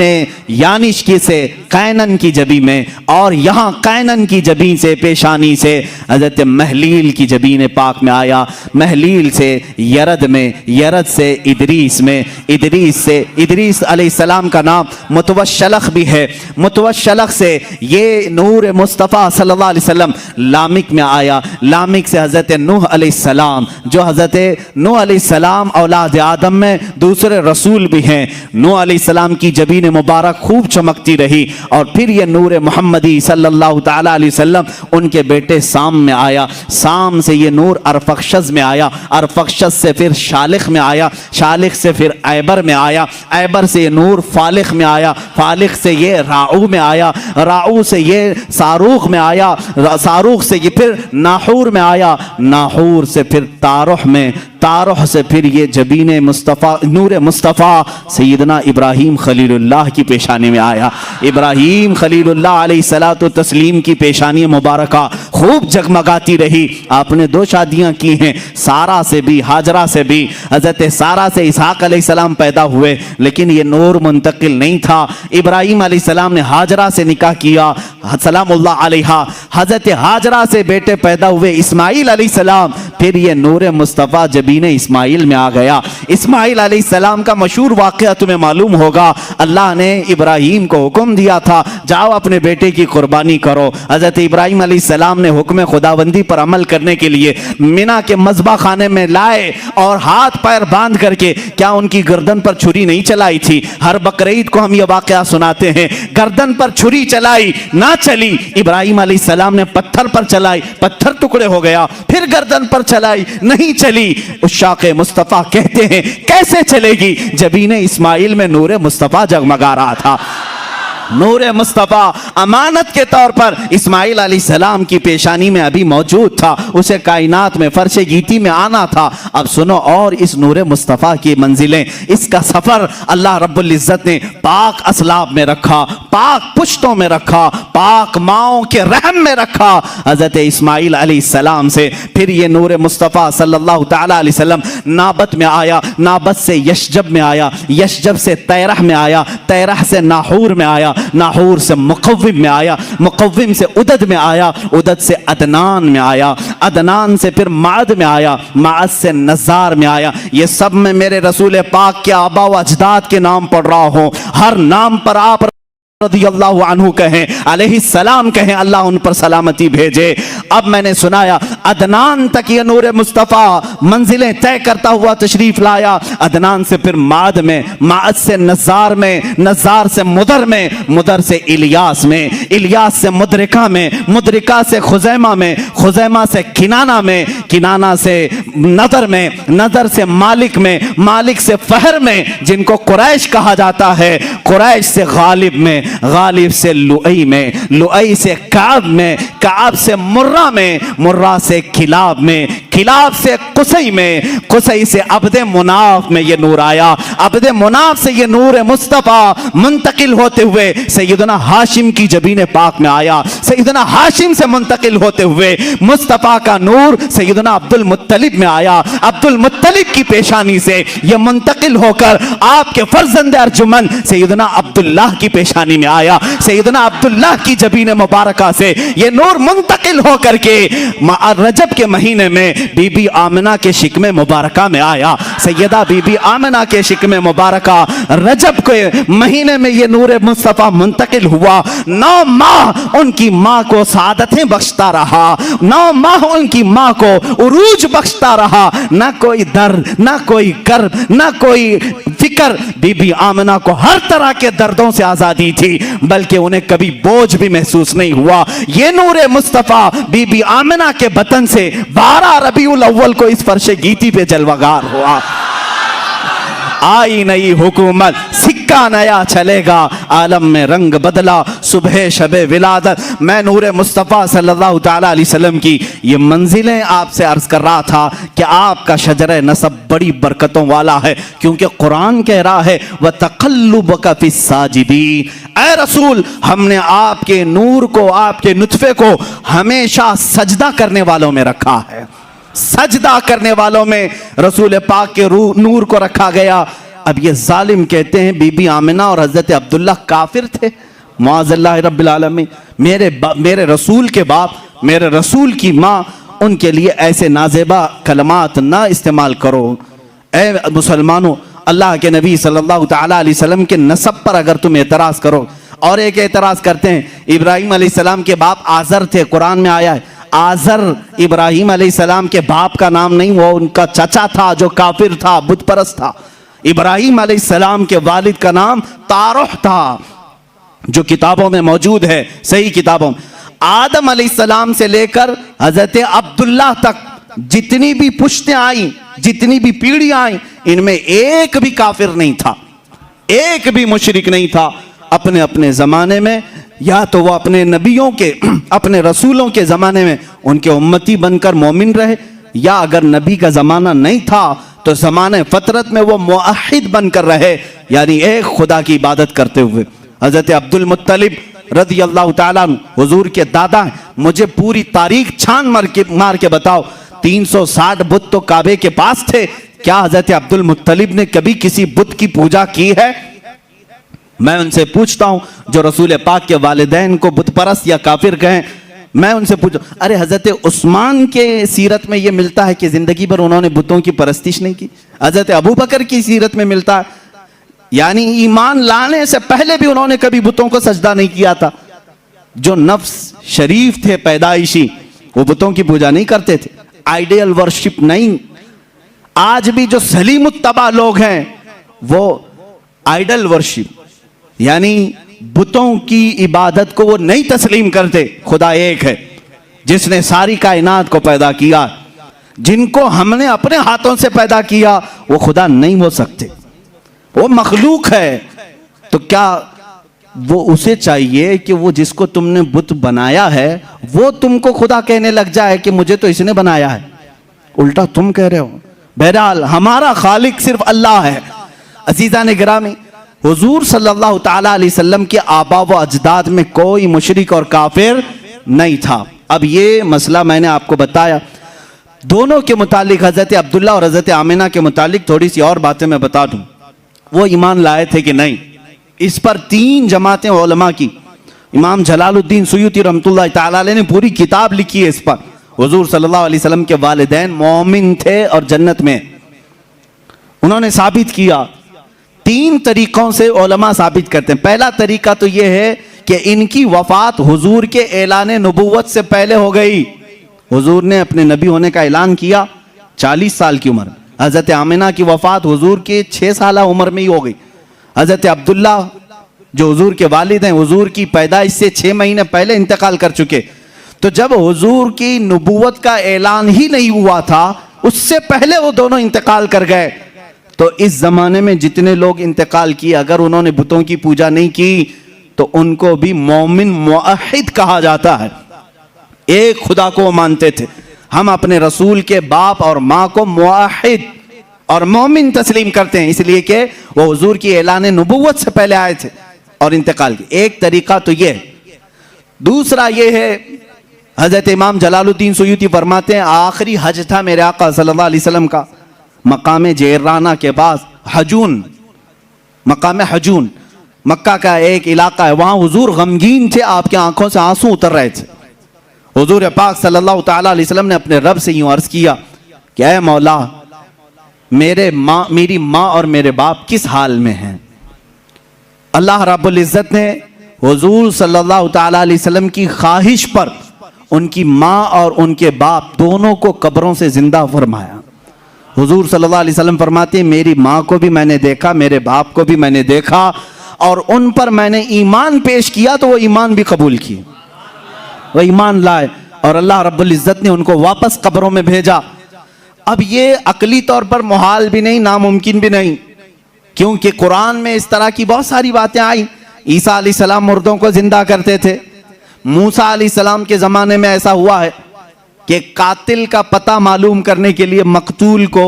यानिश की से कैनन की जबी में, और यहाँ कैनन की जबी से, पेशानी से हज़रत महलील की जबीन पाक में आया। महलील से यरद में, यरद से इदरीस में, इदरीस से, इदरीस अलैहिस्सलाम का नाम मुतवश्शलख भी है। मुतवश्शलख से ये नूर मुस्तफ़ा सल्लल्लाहु अलैहि वसल्लम लामिक में आया। लामिक से हज़रत नूह अलैहिस्सलाम, जो हज़रत नूह अलैहिस्सलाम औलाद आदम में दूसरे रसूल भी हैं। नूह अलैहिस्सलाम की जबीन मुबारक खूब चमकती रही और फिर ये नूर मोहम्मदी सल्लल्लाहु ताला अलैहि वसल्लम उनके बेटे साम में आया। साम से ये नूर अरफक्षस में आया। अरफक्षस से फिर शालिख में आया। शालिख से फिर ऐबर में आया। ऐबर से ये नूर फालिख में आया। फालिख से ये राऊ में आया। राऊ से ये सारूख में आया। सारूख से ये फिर नाहूर में आया। नाहूर से फिर तारुह में, तारुह से फिर ये जबीन मुस्तफ़ा, नूर मुस्तफ़ा सैयदना इब्राहीम खलीलुल्लाह की पेशानी में आया। इब्राहीम खलीलुल्लाह अलैहिस्सलातु तस्लीम की पेशानी मुबारका खूब जगमगाती रही। आपने 2 शादियां की हैं, सारा से भी, हाजरा से भी। हज़रत सारा से इसहाक अलैहिस्सलाम पैदा हुए, लेकिन ये नूर मुंतकिल नहीं था। इब्राहीम अलैहिस्सलाम ने हाजरा से निकाह किया, सलामुल्लाह अलैहा। हज़रत हाजरा से बेटे पैदा हुए इस्माईल अलैहिस्सलाम, फिर ये नूर मुस्तफ़ा जबीन इस्माईल में आ गया। इस्माईल अलैहिस्सलाम का मशहूर वाक़या तुम्हें मालूम होगा। अल्लाह ने इब्राहीम को हुक्म दिया था, जाओ अपने बेटे की कुर्बानी करो। हज़रत इब्राहीम अलैहिस्सलाम ने हुक्म खुदाबंदी पर अमल करने के लिए मिना के मज़बा खाने में लाए और हाथ पैर बांध करके, क्या उनकी गर्दन पर छुरी नहीं चलाई थी? हर बकरीद को हम ये वाक़या सुनाते हैं। गर्दन पर छुरी चलाई, ना चली। इब्राहीम अलैहिस्सलाम ने पत्थर पर चलाई, पत्थर टुकड़े हो गया। फिर गर्दन पर चलाई, नहीं चली। उशाक़ मुस्तफ़ा कहते हैं कैसे चलेगी? जबीन इस्माईल में नूर मुस्तफ़ा जगमगा रहा था। नूर मुस्तफ़ा अमानत के तौर पर इस्माईल अलैहिस्सलाम की पेशानी में अभी मौजूद था। उसे कायनात में फर्श गीती में आना था। अब सुनो, और इस नूर मुस्तफ़ा की मंजिलें, इसका सफ़र अल्लाह रब्बुल इज़्ज़त ने पाक असलाब में रखा, पाक पुश्तों में रखा, पाक माओं के रहम में रखा। हज़रत इस्माईल अलैहिस्सलाम से फिर ये नूर मुस्तफ़ा सल्लल्लाहु ताला अलैहि वसल्लम नाबत में आया। नाबत से यशजब में आया। यशजब से तैरह में आया। तैरह से नाहूर में आया। नाहूर से मुक़व्विम में आया। मुक़व्विम से उदद में आया। उदद से अदनान में आया। अदनान से फिर माद में आया। माद से नज़ार में आया। ये सब में मेरे रसूल पाक के आबा व अजदाद के नाम पढ़ रहा हूँ। हर नाम पर आप रज़ियल्लाहु अन्हु कहें, अलैहिस्सलाम कहें, अल्लाह उन पर सलामती भेजे। अब मैंने सुनाया अदनान तक ये नूर मुस्तफ़ा मंजिलें तय करता हुआ तशरीफ लाया। अदनान से फिर माद में, माद से नज़ार में, नज़ार से मुदर में, मुदर से इलियास में, इलियास से मुदरिका में, मुदरिका से खुजैमा में, खुजैमा से किनाना में, किनाना से नदर में, नदर से मालिक में, मालिक से फहर में, जिनको कुरैश कहा जाता है, कुरैश से गालिब में, गालिब से लुई में, लुई से काब में, काब से मुर्रा में, मुर्रा से किलाब में, किलाब से कुसई में, कुसई से अब्दे मुनाफ में ये नूर आया। अब्दे मुनाफ से ये नूर मुस्तफ़ा मुंतकिल होते हुए सैयदना हाशिम की जबीन पाक में आया। सैयदना हाशिम से मुंतकिल होते हुए मुस्तफ़ा का नूर सैयदना अब्दुल मुत्तलिब में आया। अब्दुल मुत्तलिब की पेशानी से ये मुंतकिल होकर आपके फर्जंद अर्जुमन सैयदना अब्दुल्लाह की पेशानी में आया। सैयदना अब्दुल्लाह की जबीन मुबारका से ये नूर मुंतकिल होकर के रजब के महीने में बीबी आमिना के शिकमे मुबारका में आया। सैयदा बीबी आमिना के शिकमे मुबारका रजब के महीने में ये नूर मुस्तफ़ा मुंतकिल हुआ। 9 माह उनकी माँ को सादतें बख्शता रहा, 9 माह उनकी माँ को उरूज बख्शता रहा। ना कोई दर्द, ना कोई कर्ब, ना कोई फिक्र। बीबी आमिना को हर तरह के दर्दों से आजादी थी, बल्कि उन्हें कभी बोझ भी महसूस नहीं हुआ। ये नूर मुस्तफ़ा बीबी आमिना के बतन से 12 रबीउल अव्वल को इस फर्शे गीती पे जलवागार हुआ। आई नई हुकूमत, सिक्का नया चलेगा, आलम में रंग बदला, सुबह शबे विलादत। मैं नूर मुस्तफ़ा सल्लल्लाहु तआला अलैहि वसल्लम की ये मंजिलें आपसे अर्ज कर रहा था कि आपका शजर नसब बड़ी बरकतों वाला है, क्योंकि कुरान कह रहा है व तक़ल्लुबका फ़िस्साजिदीन। ऐ रसूल, हमने आपके नूर को, आपके नुतफ़े को हमेशा सजदा करने वालों में रखा है। सजदा करने वालों में रसूल पाक के नूर को रखा गया। अब ये जालिम कहते हैं बीबी आमिना और हजरत अब्दुल्ला काफिर थे। मुअज़्ज़िज़ रब्बिल आलमीन, मेरे रसूल के बाप, मेरे रसूल की माँ, उनके लिए ऐसे नाजेबा कलमात ना इस्तेमाल करो। ए मुसलमानों, अल्लाह के नबी सल्लल्लाहु तआला अलैहि वसल्लम के नसब पर अगर तुम एतराज़ करो, और एक एतराज़ करते हैं, इब्राहिम अलैहिस्सलाम के बाप आज़र थे, कुरान में आया है आज़र इब्राहिम अलैहिस्सलाम के बाप का नाम नहीं, वो उनका चाचा था जो काफिर था, बुत परस्त था। इब्राहिम अलैहिस्सलाम के वालिद का नाम तारुह था, जो किताबों में मौजूद है, सही किताबों में। आदम अलैहिस्सलाम से लेकर हजरत अब्दुल्लाह तक जितनी भी पुश्तें आई, जितनी भी पीढ़ियां आई, इनमें एक भी काफिर नहीं था, एक भी मुशरिक नहीं था। अपने अपने ज़माने में या तो वो अपने नबियों के, अपने रसूलों के ज़माने में उनके उम्मती बनकर मोमिन रहे, या अगर नबी का ज़माना नहीं था तो ज़माने फ़तरत में वो मुआहिद बनकर रहे, यानी एक खुदा की इबादत करते हुए। हज़रत अब्दुल मुत्तलिब रज़ी अल्लाह ताला अन्हु हुजूर के दादा हैं। मुझे पूरी तारीख छान मार के बताओ, 360 बुत तो काबे के पास थे, क्या हज़रत अब्दुल मुत्तलिब ने कभी किसी बुत की पूजा की है? मैं उनसे पूछता हूं, जो रसूल पाक के वालिदैन को बुत परस्त या काफिर कहें, मैं उनसे पूछूं, अरे हजरत उस्मान के सीरत में यह मिलता है कि जिंदगी भर उन्होंने बुतों की परस्तिश नहीं की। हजरत अबू बकर की सीरत में मिलता है, यानी ईमान लाने से पहले भी उन्होंने कभी बुतों को सजदा नहीं किया था। जो नफ्स शरीफ थे पैदाइशी, वो बुतों की पूजा नहीं करते थे, आइडियल वर्शिप नहीं। आज भी जो सलीमुत्तबा लोग हैं वो आइडल वर्शिप, यानी बुतों की इबादत को वो नहीं तस्लीम करते। खुदा एक है जिसने सारी कायनात को पैदा किया, जिनको हमने अपने हाथों से पैदा किया, वो खुदा नहीं हो सकते, वो मखलूक है। तो क्या वो उसे चाहिए कि वो जिसको तुमने बुत बनाया है वो तुमको खुदा कहने लग जाए कि मुझे तो इसने बनाया है? उल्टा तुम कह रहे हो। बहरहाल हमारा खालिक सिर्फ अल्लाह है। अजीज़ान गिरामी, हुजूर सल्लल्लाहु ताला अलैहि वसल्लम के आबा व अजदाद में कोई मुशरिक और काफिर नहीं था। अब ये मसला मैंने आपको बताया। दोनों के मुतालिक, हज़रत अब्दुल्ला और हज़रत आमिना के मुतालिक थोड़ी सी और बातें मैं बता दूं, वो ईमान लाए थे कि नहीं। इस पर 3 जमातें उलमा की, इमाम जलालुद्दीन सुयूती रहमतुल्लाह ताला अलैह ने पूरी किताब लिखी है इस पर। हुजूर सल्लल्लाहु अलैहि वसल्लम के वालिदैन मोमिन थे और जन्नत में। उन्होंने साबित किया, 3 तरीकों से उलमा साबित करते हैं। पहला तरीका तो यह है कि इनकी वफात हुजूर के ऐलान नबुव्वत से पहले हो गई। हुजूर ने अपने नबी होने का ऐलान किया 40 साल की उम्र। हज़रत आमिना की वफ़ात हुजूर के 6 साल उम्र में ही हो गई। हज़रत अब्दुल्ला जो हुजूर के वालिद हैं, हुजूर की पैदाइश से 6 महीने पहले इंतकाल कर चुके। तो जब हुजूर की नबूवत का ऐलान ही नहीं हुआ था, उससे पहले वो दोनों इंतकाल कर गए। तो इस जमाने में जितने लोग इंतकाल किए, अगर उन्होंने बुतों की पूजा नहीं की तो उनको भी मोमिन मुअहिद कहा जाता है। एक खुदा को मानते थे। हम अपने रसूल के बाप और माँ को मुअहिद और मोमिन तस्लीम करते हैं, इसलिए कि वो हुजूर की ऐलान नबूवत से पहले आए थे और इंतकाल किए। एक तरीका तो ये है। दूसरा ये है, हजरत इमाम जलालुद्दीन सुयूती फरमाते हैं, आखिरी हज था मेरे आका सल्लल्लाहु अलैहि वसल्लम का मकाम जेराना के पास हजून, मकाम हजून मक्का का एक इलाका है, वहां हुजूर गमगीन थे, आपकी आंखों से आंसू उतर रहे थे। हुजूर पाक सल्लल्लाहु ताला अलैहि वसल्लम ने अपने रब से यूं अर्ज किया कि ऐ मौला, मेरी माँ और मेरे बाप किस हाल में हैं। अल्लाह रब्बुल इज्जत ने हुजूर सल्लल्लाहु ताला अलैहि वसल्लम की ख्वाहिश पर उनकी माँ और उनके बाप दोनों को कब्रों से जिंदा फरमाया। हुजूर सल्लल्लाहु अलैहि वसल्लम फरमाते, मेरी माँ को भी मैंने देखा, मेरे बाप को भी मैंने देखा, और उन पर मैंने ईमान पेश किया तो वो ईमान भी कबूल किए, वो ईमान लाए और अल्लाह रब्बुल इज्जत ने उनको वापस कब्रों में भेजा। अब ये अकली तौर पर मुहाल भी नहीं, नामुमकिन भी नहीं, क्योंकि कुरान में इस तरह की बहुत सारी बातें आई। ईसा अलैहिस्सलाम मुर्दों को जिंदा करते थे। मूसा अलैहिस्सलाम के ज़माने में ऐसा हुआ है कि कातिल का पता मालूम करने के लिए मकतूल को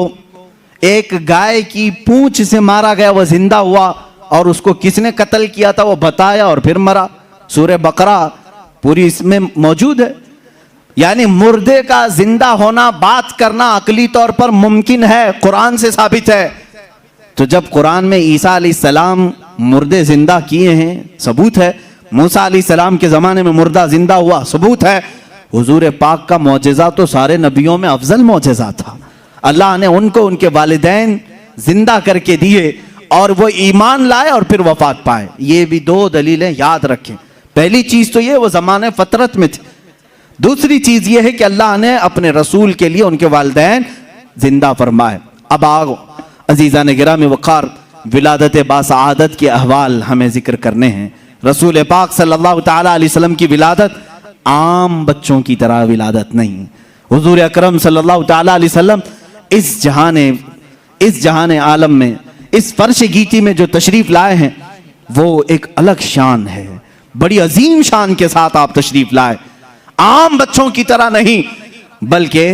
एक गाय की पूंछ से मारा गया, वह जिंदा हुआ, और उसको किसने कत्ल किया था वो बताया और फिर मरा। सूरह बकरा पूरी इसमें मौजूद है। यानी मुर्दे का जिंदा होना, बात करना अकली तौर पर मुमकिन है, कुरान से साबित है। तो जब कुरान में ईसा अलैहिस्सलाम मुर्दे जिंदा किए हैं, सबूत है। मूसा अलैहिस्सलाम के ज़माने में मुर्दा जिंदा हुआ, सबूत है। हुजूर पाक का मौजज़ा तो सारे नबियों में अफजल मौजज़ा था। अल्लाह ने उनको उनके वालिदैन जिंदा करके दिए और वो ईमान लाए और फिर वफात पाए। ये भी 2 दलीलें याद रखें। पहली चीज़ तो ये, वो ज़माने फ़तरत में थे। दूसरी चीज़ ये है कि अल्लाह ने अपने रसूल के लिए उनके वालिदैन जिंदा फरमाए। अब आओ अज़ीज़ान गिरामी वक़ार, विलादत बासआदत के अहवाल हमें ज़िक्र करने हैं। रसूल पाक सल्लल्लाहु ताला अलैहि वसल्लम की विलादत आम बच्चों की तरह विलादत नहीं। हुजूर अकरम सल्लल्लाहु ताला अलैहि वसल्लम इस जहान आलम में, इस फर्श गीती में जो तशरीफ लाए हैं, वो एक अलग शान है। बड़ी अजीम शान के साथ आप तशरीफ लाए, आम बच्चों की तरह नहीं, बल्कि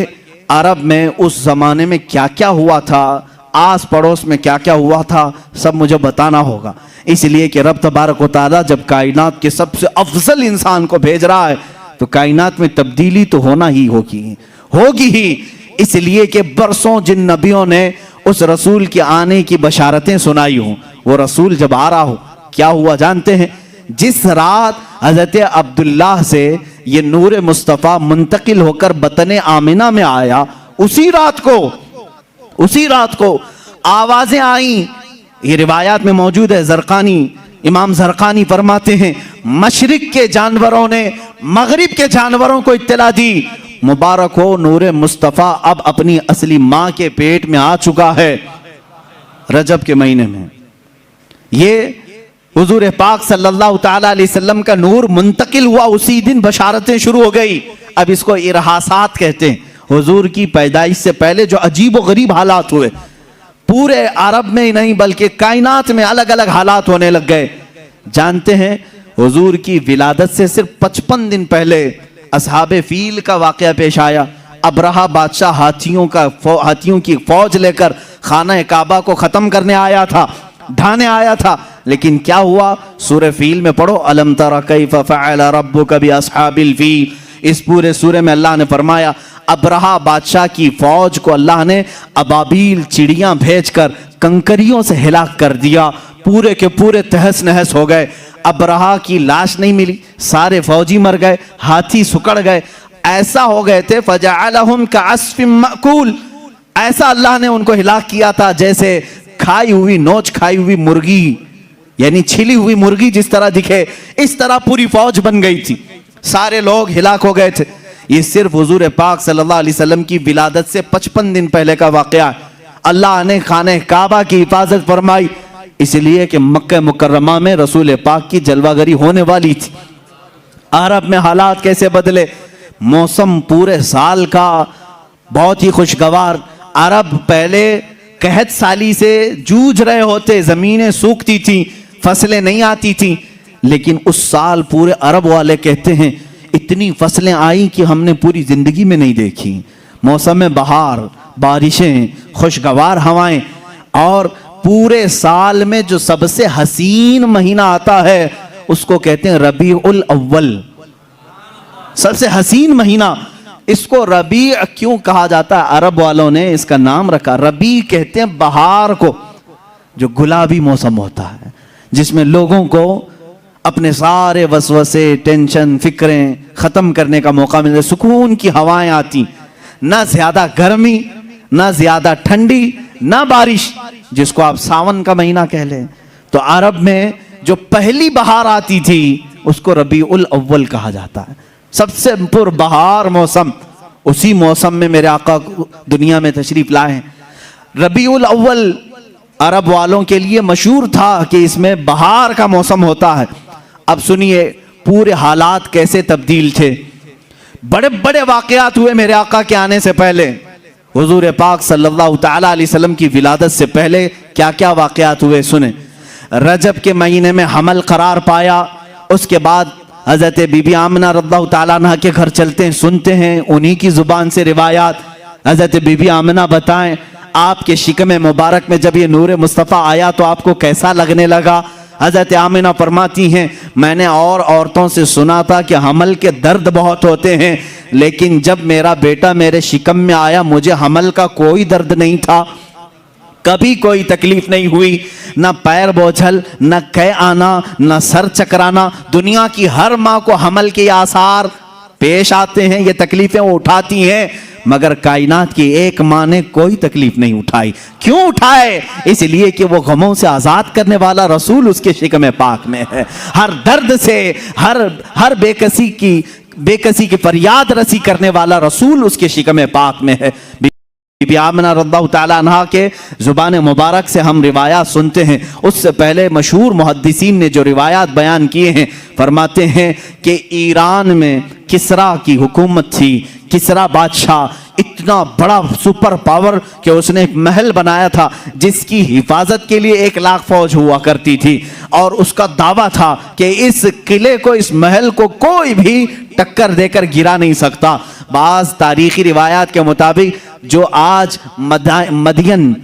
अरब में उस जमाने में क्या क्या हुआ था, आस पड़ोस में क्या क्या हुआ था, सब मुझे बताना होगा। इसलिए कि रब तबारक व तआला जब कायनात के सबसे अफजल इंसान को भेज रहा है तो कायनात में तब्दीली तो होना ही होगी ही। इसलिए कि बरसों जिन नबियों ने उस रसूल के आने की बशारतें सुनाई हों, वो रसूल जब आ रहा हो, क्या हुआ जानते हैं? जिस रात हज़रत अब्दुल्लाह से ये नूर मुस्तफ़ा मुंतकिल होकर बतन आमिना में आया, उसी रात को आवाजें आई। ये रिवायात में मौजूद है। ज़रक़ानी, इमाम ज़रक़ानी फरमाते हैं, मशरिक के जानवरों ने मगरिब के जानवरों को इत्तला दी, मुबारक हो नूर मुस्तफ़ा अब अपनी असली माँ के पेट में आ चुका है। रजब के महीने में ये हुजूर पाक सल्लल्लाहु ताला अलैहि वसल्लम का नूर मुंतकिल हुआ, उसी दिन बशारतें शुरू हो गई। अब इसको इरहासात कहते हैं। हुजूर की पैदाइश से पहले जो अजीब व गरीब हालात हुए, पूरे अरब में ही नहीं बल्कि कायनात में अलग अलग हालात होने लग गए। जानते हैं, हुजूर की विलादत से सिर्फ 55 दिन पहले असहाबे फील का वाक़या पेश आया। अब्रहा बादशाह हाथियों की फौज लेकर खाना काबा को ख़त्म करने आया था, ढाने आया था। लेकिन क्या हुआ? सूरह फील में पढ़ो, अलम तरा कैफ फ़अल रब्बुका बि अस्हाबिल फील। इस पूरे सूरह में अल्लाह ने फरमाया, अब्रहा बादशाह की फौज को अल्लाह ने अबाबील चिड़ियां भेजकर कंकरियों से हिलाक कर दिया। पूरे के पूरे तहस नहस हो गए। अब्रहा की लाश नहीं मिली, सारे फौजी मर गए, हाथी सुकड़ गए, ऐसा हो गए थे। फजअलहुम कअस्फिम मअकूल, ऐसा अल्लाह ने उनको हिलाक किया था जैसे खाई हुई, नोच खाई हुई मुर्गी, यानी छिली हुई मुर्गी जिस तरह दिखे, इस तरह पूरी फौज बन गई थी। सारे लोग हिलाक हो गए थे। ये सिर्फ हुजूर पाक सल्लल्लाहु अलैहि वसल्लम की विलादत से 55 दिन पहले का वाक़या है। अल्लाह ने खाने काबा की हिफाजत फरमाई, इसलिए कि मक्का मुकर्रमा में रसूल पाक की जलवागरी होने वाली थी। अरब में हालात कैसे बदले, मौसम पूरे साल का बहुत ही खुशगवार। अरब पहले कहत साली से जूझ रहे होते, जमीनें सूखती थी, फसलें नहीं आती थी, लेकिन उस साल पूरे अरब वाले कहते हैं इतनी फसलें आई कि हमने पूरी जिंदगी में नहीं देखी। मौसम में बहार, बारिशें, खुशगवार हवाएं, और पूरे साल में जो सबसे हसीन महीना आता है उसको कहते हैं रबीउल अव्वल, सबसे हसीन महीना। इसको रबी क्यों कहा जाता है? अरब वालों ने इसका नाम रखा, रबी कहते हैं बहार को, जो गुलाबी मौसम होता है, जिसमें लोगों को अपने सारे वसवसे, टेंशन, फिक्रें खत्म करने का मौका मिलता है। सुकून की हवाएं आती, ना ज्यादा गर्मी, ना ज्यादा ठंडी, ना बारिश, जिसको आप सावन का महीना कह लें। तो अरब में जो पहली बहार आती थी उसको रबीउल अव्वल कहा जाता है, सबसे पुरबहार मौसम। उसी मौसम में मेरे आका दुनिया में तशरीफ लाए। रबीउल अव्वल अरब वालों के लिए मशहूर था कि इसमें बहार का मौसम होता है। अब सुनिए पूरे हालात कैसे तब्दील थे। बड़े बड़े वाकयात हुए मेरे आका के आने से पहले। हुजूर पाक सल्लल्लाहु तआला अलैहि वसल्लम की विलादत से पहले क्या क्या वाकयात हुए सुने। रजब के महीने में हमल करार पाया। उसके बाद हजरत बीबी आमना रज़ियल्लाहु ताला अन्हा के घर चलते हैं, सुनते हैं उन्हीं की जुबान से रिवायात। हजरत बीबी आमना बताएं आपके शिकम मुबारक में जब ये नूर मुस्तफ़ा आया तो आपको कैसा लगने लगा। हजरत आमिना फरमाती हैं मैंने और औरतों से सुना था कि हमल के दर्द बहुत होते हैं, लेकिन जब मेरा बेटा मेरे शिकम में आया मुझे हमल का कोई दर्द नहीं था, कभी कोई तकलीफ नहीं हुई, ना पैर बोझल, ना कै आना, ना सर चकराना। दुनिया की हर माँ को हमल के आसार पेश आते हैं, ये तकलीफें वो उठाती हैं, मगर कायनात की एक माँ ने कोई तकलीफ नहीं उठाई। क्यों उठाए? इसलिए कि वो गमों से आजाद करने वाला रसूल उसके शिकम पाक में है। हर दर्द से, हर बेकसी की फरियाद रसी करने वाला रसूल उसके शिकम पाक में है। बीबी आमना रज़ियल्लाहु ताला अन्हा के जुबान मुबारक से हम रिवायात सुनते हैं। उससे पहले मशहूर मुहद्दिसीन ने जो रिवायात बयान किए हैं, फरमाते हैं कि ईरान में किसरा की हुकूमत थी। किसरा बादशाह इतना बड़ा सुपर पावर कि उसने एक महल बनाया था जिसकी हिफाजत के लिए 1 लाख फौज हुआ करती थी, और उसका दावा था कि इस किले को, इस महल को कोई भी टक्कर देकर गिरा नहीं सकता। बाज़ तारीखी रिवायात के मुताबिक जो आज मदियन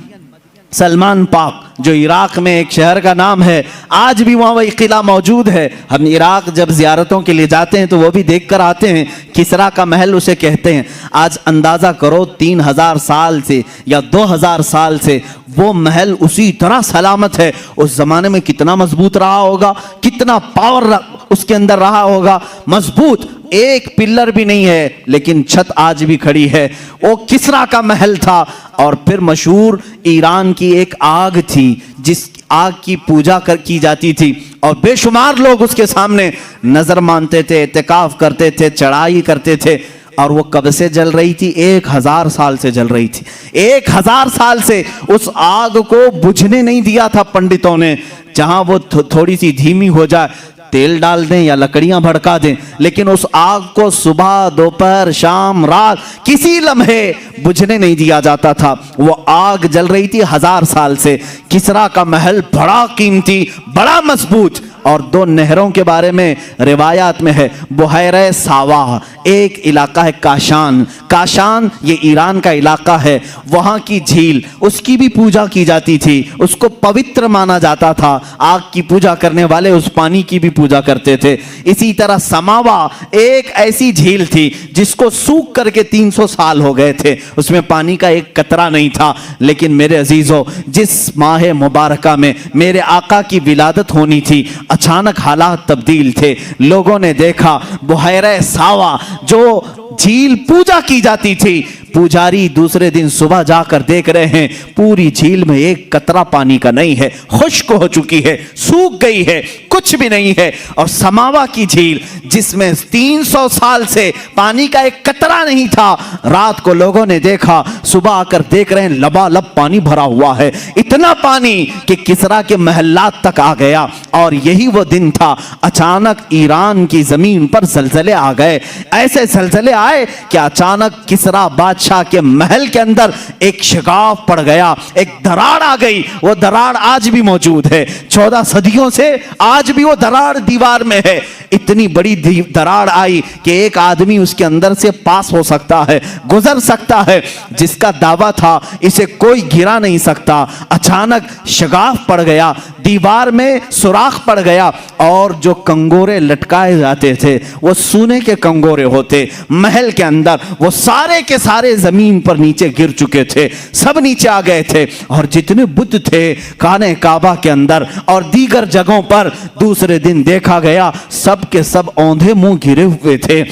सलमान पाक, जो इराक में एक शहर का नाम है, आज भी वहाँ वही किला मौजूद है। हम इराक जब ज़ियारतों के लिए जाते हैं तो वो भी देख कर आते हैं। किसरा का महल उसे कहते हैं। आज अंदाज़ा करो 3000 साल से या 2000 साल से वो महल उसी तरह सलामत है। उस ज़माने में कितना मजबूत रहा होगा, कितना पावर उसके अंदर रहा होगा। मजबूत, एक पिलर भी नहीं है, लेकिन छत आज भी खड़ी है। वो किसरा का महल था। और फिर मशहूर ईरान की एक आग थी जिस आग की पूजा की जाती थी, और बेशुमार लोग उसके सामने नजर मानते थे, इत्तिकाफ करते थे, चढ़ाई करते थे। और वो कब से जल रही थी? 1000 साल से जल रही थी। 1000 साल से उस आग को बुझने नहीं दिया था पंडितों ने। जहां वो थोड़ी सी धीमी हो जाए, तेल डाल दें या लकड़ियां भड़का दें, लेकिन उस आग को सुबह, दोपहर, शाम, रात किसी लम्हे बुझने नहीं दिया जाता था। वो आग जल रही थी 1000 साल से। किसरा का महल बड़ा कीमती, बड़ा मजबूत। और 2 नहरों के बारे में रिवायात में है। बुहैरे सावा एक इलाका है, काशान। काशान ये ईरान का इलाका है। वहाँ की झील, उसकी भी पूजा की जाती थी, उसको पवित्र माना जाता था। आग की पूजा करने वाले उस पानी की भी पूजा करते थे। इसी तरह समावा एक ऐसी झील थी जिसको सूख करके 300 साल हो गए थे, उसमें पानी का एक कतरा नहीं था। लेकिन मेरे अजीजों, जिस माह मुबारका में मेरे आका की विलादत होनी थी, अचानक हालात तब्दील थे। लोगों ने देखा बुहैरे सावा, जो झील पूजा की जाती थी, पुजारी दूसरे दिन सुबह जाकर देख रहे हैं पूरी झील में एक कतरा पानी का नहीं है, खुश्क हो चुकी है, सूख गई है, कुछ भी नहीं है। और समावा की झील जिसमें 300 साल से पानी का एक कतरा नहीं था, रात को लोगों ने देखा, सुबह आकर देख रहे हैं लबालब पानी भरा हुआ है, इतना पानी कि किसरा के महल्लात तक आ गया। और यही वो दिन था, अचानक ईरान की जमीन पर जलजले आ गए। ऐसे जलजले आए कि अचानक किसरा बादशाह के महल के अंदर एक शिगाफ पड़ गया, एक दरार आ गई। वो दरार आज भी मौजूद है, 14 सदियों से आज भी वो दरार दीवार में है। इतनी बड़ी दरार आई कि एक आदमी उसके अंदर से पास हो सकता है, गुजर सकता है, जिसका दावा था इसे कोई गिरा नहीं सकता। अचानक शिगाफ पड़ गया, दीवार में सुराख पड़ गया, और जो कंगोरे लटकाए जाते थे वो सोने के कंगोरे होते महल के अंदर, वो सारे के सारे जमीन पर नीचे गिर चुके थे, सब नीचे आ गए थे। और जितने बुत थे खाने काबा के अंदर और दीगर जगहों पर दूसरे दिन देखा गया, सब के सब औंधे मुंह गिरे हुए थे,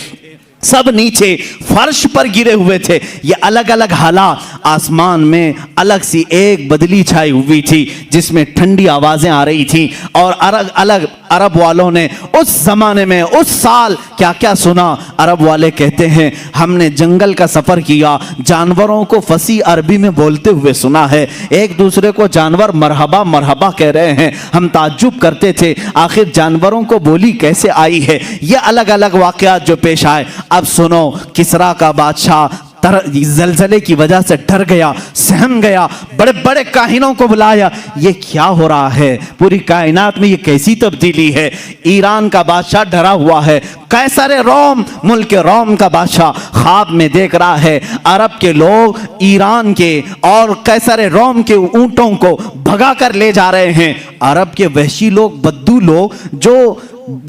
सब नीचे फर्श पर गिरे हुए थे। ये अलग अलग हालात, आसमान में अलग सी एक बदली छाई हुई थी जिसमें ठंडी आवाजें आ रही थी। और अलग अलग अरब वालों ने उस जमाने में उस साल क्या क्या सुना। अरब वाले कहते हैं हमने जंगल का सफर किया, जानवरों को फसी अरबी में बोलते हुए सुना है, एक दूसरे को जानवर मरहबा मरहबा कह रहे हैं। हम ताज्जुब करते थे आखिर जानवरों को बोली कैसे आई है। ये अलग अलग वाकयात जो पेश आए। अब सुनो, किसरा का बादशाह जलजले की वजह से डर गया, सहम गया, बड़े बड़े काहिनों को बुलाया, ये क्या हो रहा है, पूरी कायनात में ये कैसी तब्दीली है। ईरान का बादशाह डरा हुआ है, कैसर रोम, मुल्क रोम का बादशाह ख्वाब में देख रहा है अरब के लोग ईरान के और कैसर रोम के ऊंटों को भगा कर ले जा रहे हैं। अरब के वहशी लोग, बद्दू लोग जो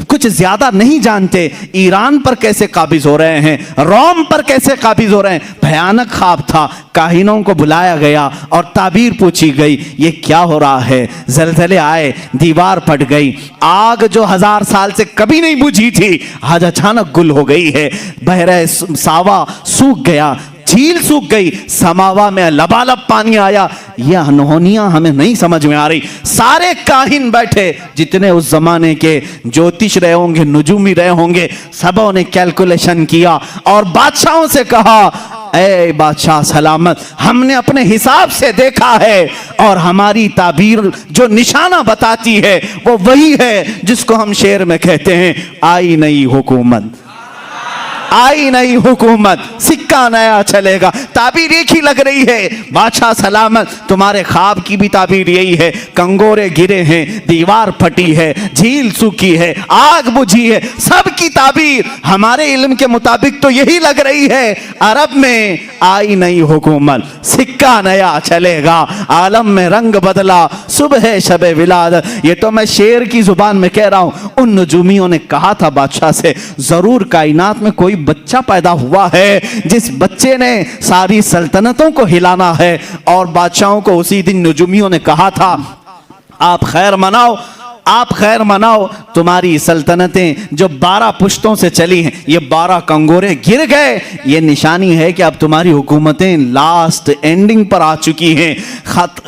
कुछ ज्यादा नहीं जानते, ईरान पर कैसे काबिज हो रहे हैं, रोम पर कैसे काबिज हो रहे हैं। भयानक ख्वाब था। काहिनों को बुलाया गया और ताबीर पूछी गई, ये क्या हो रहा है। जलजले आए, दीवार फट गई, आग जो 1000 साल से कभी नहीं बुझी थी आज अचानक गुल हो गई है। बहरे सावा सूख गया, झील सूख गई, समावा में लबालब पानी आया। ये अनहोनियां हमें नहीं समझ में आ रही। सारे काहिन बैठे, जितने उस जमाने के ज्योतिष रहे होंगे, नुजूमी रहे होंगे, सबों ने कैलकुलेशन किया और बादशाहों से कहा, ऐ बादशाह सलामत, हमने अपने हिसाब से देखा है और हमारी ताबीर जो निशाना बताती है वो वही है जिसको हम शेर में कहते हैं, आई नई हुकूमत, आई नई हुकूमत, सिक्का नया चलेगा। ताबीर एक ही लग रही है, बादशाह सलामत, तुम्हारे ख्वाब की भी ताबीर यही है। कंगोरे गिरे हैं, दीवार फटी है, झील सूखी है, आग बुझी है, सबकी ताबीर हमारे इल्म के मुताबिक तो यही लग रही है। अरब में आई नई हुकूमत, सिक्का नया चलेगा, आलम में रंग बदला, सुबह शबे विलादत। ये तो मैं शेर की जुबान में कह रहा हूं। उन नजूमियों ने कहा था बादशाह से, जरूर कायनात में कोई बच्चा पैदा हुआ है जिस बच्चे ने सारी सल्तनतों को हिलाना है। और बादशाहों को उसी दिन नजूमियों ने कहा था, आप खैर मनाओ, आप खैर मनाओ, तुम्हारी सल्तनतें जो 12 पुश्तों से चली हैं, ये 12 कंगोरे गिर गए। ये निशानी है कि अब तुम्हारी हुकूमतें लास्ट एंडिंग पर आ चुकी हैं,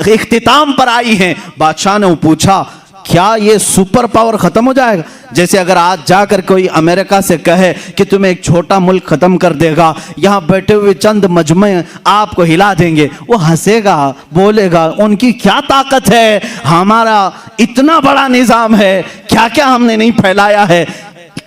इख्तिताम पर आई हैं। बादशाह ने पूछा, क्या ये सुपर पावर खत्म हो जाएगा? जैसे अगर आज जाकर कोई अमेरिका से कहे कि तुम्हें एक छोटा मुल्क खत्म कर देगा, यहाँ बैठे हुए चंद मजमे आपको हिला देंगे, वो हंसेगा, बोलेगा उनकी क्या ताकत है, हमारा इतना बड़ा निजाम है, क्या क्या हमने नहीं फैलाया है।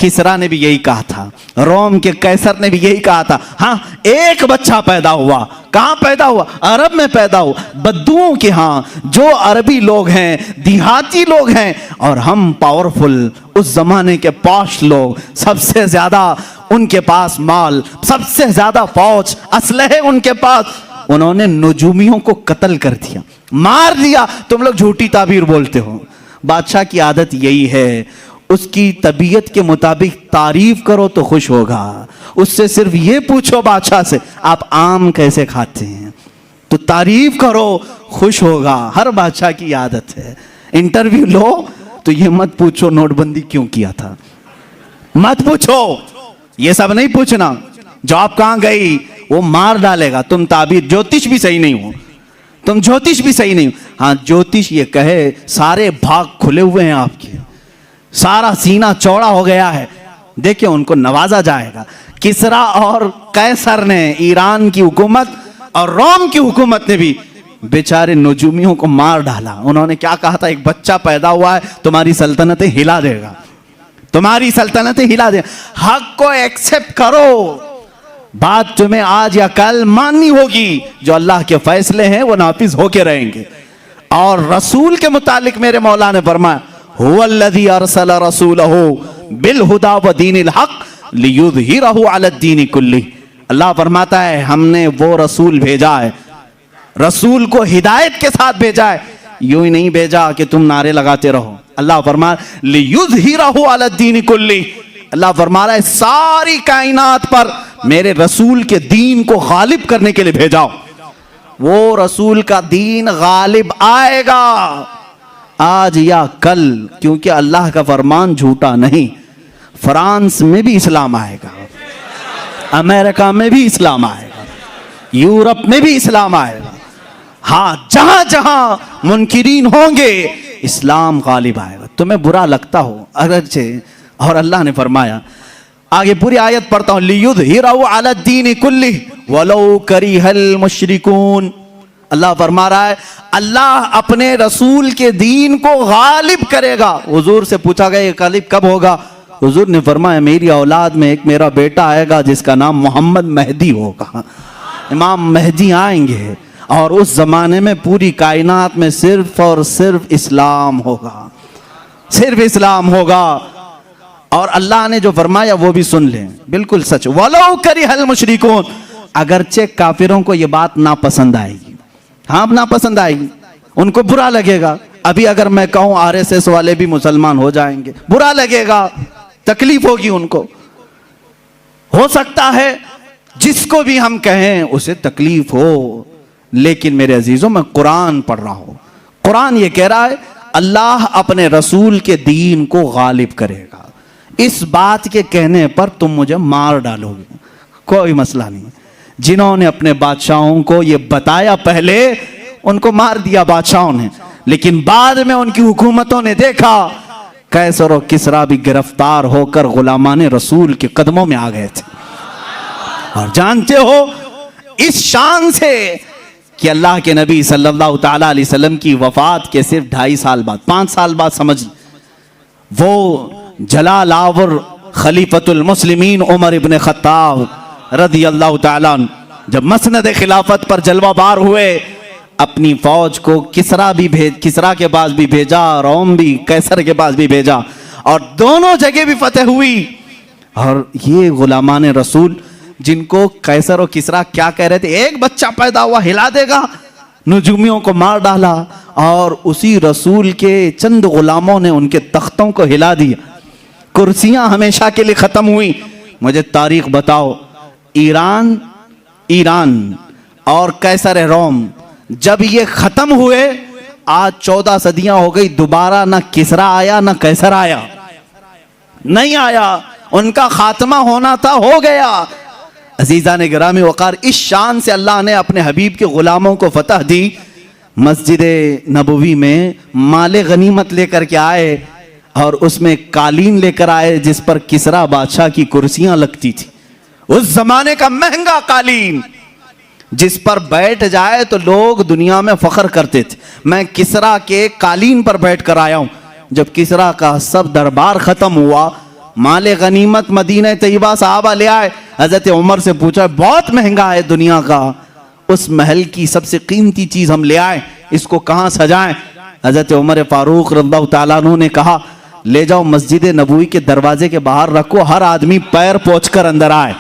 किसरा ने भी यही कहा था, रोम के कैसर ने भी यही कहा था। हाँ, एक बच्चा पैदा हुआ, कहां पैदा हुआ? अरब में पैदा हुआ, बद्दुओं के यहाँ, जो अरबी लोग हैं, देहाती लोग हैं, और हम पावरफुल, उस जमाने के पॉश लोग, सबसे ज्यादा उनके पास माल, सबसे ज्यादा फौज, असलहे उनके पास। उन्होंने नजूमियों को कत्ल कर दिया, मार दिया। तुम लोग झूठी ताबीर बोलते हो। बादशाह की आदत यही है, उसकी तबीयत के मुताबिक तारीफ करो तो खुश होगा। उससे सिर्फ ये पूछो बादशाह से, आप आम कैसे खाते हैं, तो तारीफ करो, खुश होगा। हर बादशाह की आदत है। इंटरव्यू लो तो ये मत पूछो नोटबंदी क्यों किया था, मत पूछो, ये सब नहीं पूछना। जॉब कहां गई, वो मार डालेगा, तुम ताबीर ज्योतिष भी सही नहीं हो, तुम ज्योतिष भी सही नहीं हो। हाँ, ज्योतिष ये कहे सारे भाग खुले हुए हैं आपके, सारा सीना चौड़ा हो गया है, देखिए उनको नवाजा जाएगा। किसरा और कैसर ने, ईरान की हुकूमत और रोम की हुकूमत ने भी बेचारे नजूमियों को मार डाला। उन्होंने क्या कहा था, एक बच्चा पैदा हुआ है, तुम्हारी सल्तनतें हिला देगा, तुम्हारी सल्तनतें हिला देगा। हक को एक्सेप्ट करो, बात तुम्हें आज या कल माननी होगी, जो अल्लाह के फैसले हैं वो नाफिज होके रहेंगे। और रसूल के मुतालिक मेरे मौला ने फरमाया, हुवल्लज़ी अरसल रसूलहू बिल हुदा व दीनिल हक लियुज़हिरहु अला दीनि कुल्ली। अल्लाह फरमाता है हमने वो रसूल भेजा है, रसूल को हिदायत के साथ भेजा है, यूं ही नहीं भेजा कि तुम नारे लगाते रहो। अल्लाह फरमा लियुज़हिरहु अला दीनि कुल्ली, अल्लाह फरमा रहा है सारी कायनात पर मेरे रसूल के दीन को गालिब करने के लिए भेजाओ। वो रसूल का दीन गालिब आएगा आज या कल, क्योंकि अल्लाह का फरमान झूठा नहीं। फ्रांस में भी इस्लाम आएगा, अमेरिका में भी इस्लाम आएगा, यूरोप में भी इस्लाम आएगा। हाँ, जहां जहां मुनकिरीन होंगे इस्लाम गालिब आएगा। तुम्हें बुरा लगता हो अगरचे, और अल्लाह ने फरमाया, आगे पूरी आयत पढ़ता हूं, लियुज़हिरहु अला दीनि कुल्ली वलौ करिहल मुशरिकून। अल्लाह फरमा रहा है अल्लाह अपने रसूल के दीन को गालिब करेगा। हुजूर से पूछा गया ये गालिब कब होगा? हुजूर ने फरमाया मेरी औलाद में एक मेरा बेटा आएगा जिसका नाम मोहम्मद मेहदी होगा, इमाम मेहदी आएंगे, और उस जमाने में पूरी कायनात में सिर्फ और सिर्फ इस्लाम होगा, सिर्फ इस्लाम होगा। और अल्लाह ने जो फरमाया वो भी सुन लें, बिल्कुल सच। वलौ करिहल मुशरिकून, अगरचे काफिरों को ये बात नापसंद आएगी, हाँ नापसंद आएगी, उनको बुरा लगेगा। अभी अगर मैं कहूं आरएसएस वाले भी मुसलमान हो जाएंगे, बुरा लगेगा, तकलीफ होगी उनको। हो सकता है जिसको भी हम कहें उसे तकलीफ हो, लेकिन मेरे अजीजों मैं कुरान पढ़ रहा हूं, कुरान ये कह रहा है अल्लाह अपने रसूल के दीन को गालिब करेगा। इस बात के कहने पर तुम मुझे मार डालोगे, कोई मसला नहीं। जिन्होंने अपने बादशाहों को ये बताया पहले, उनको मार दिया बादशाहों ने, लेकिन बाद में उनकी हुकूमतों ने देखा, कैसर और किसरा भी गिरफ्तार होकर गुलामाने रसूल के कदमों में आ गए थे। और जानते हो इस शान से कि अल्लाह के नबी सल्लल्लाहु ताला अलैहि वसल्लम की वफात के सिर्फ 2.5 साल बाद, 5 साल बाद समझ, वो जलाल आवर खलीफतुल मुस्लिमीन उमर इब्न खत्ताब रदी अल्लाह ताला अन्हु जब मसनद खिलाफत पर जलवाबार हुए, अपनी फौज को किसरा के पास भी भेजा, रोम भी कैसर के पास भी भेजा, और दोनों जगह भी फतेह हुई। और ये गुलामान रसूल जिनको कैसर और किसरा क्या कह रहे थे, एक बच्चा पैदा हुआ हिला देगा, नजूमियों को मार डाला, और उसी रसूल के चंद गुलामों ने उनके तख्तों को हिला दिया, कुर्सियां हमेशा के लिए खत्म हुई। मुझे तारीख बताओ, ईरान और कैसर रोम जब ये खत्म हुए, आज 14 सदियां हो गई, दोबारा ना किसरा आया ना कैसर आया, नहीं आया, उनका खात्मा होना था, हो गया। अजीज़ान गिरामी वक़ार, इस शान से अल्लाह ने अपने हबीब के गुलामों को फतह दी। मस्जिद नबवी में माले गनीमत लेकर के आए, और उसमें कालीन लेकर आए जिस पर किसरा बादशाह की कुर्सियां लगती थी, उस जमाने का महंगा कालीन, जिस पर बैठ जाए तो लोग दुनिया में फख्र करते थे। मैं किसरा के कालीन पर बैठ कर आया हूं। जब किसरा का सब दरबार खत्म हुआ, माले गनीमत मदीना तैयबा साहबा ले आए, हजरत उमर से पूछा बहुत महंगा है दुनिया का, उस महल की सबसे कीमती चीज हम ले आए, इसको कहां सजाएं? हजरत उमर फारूक रज़ियल्लाहु ताला अन्हु ने कहा ले जाओ मस्जिद नबवी के दरवाजे के बाहर रखो, हर आदमी पैर पोंछकर अंदर आए,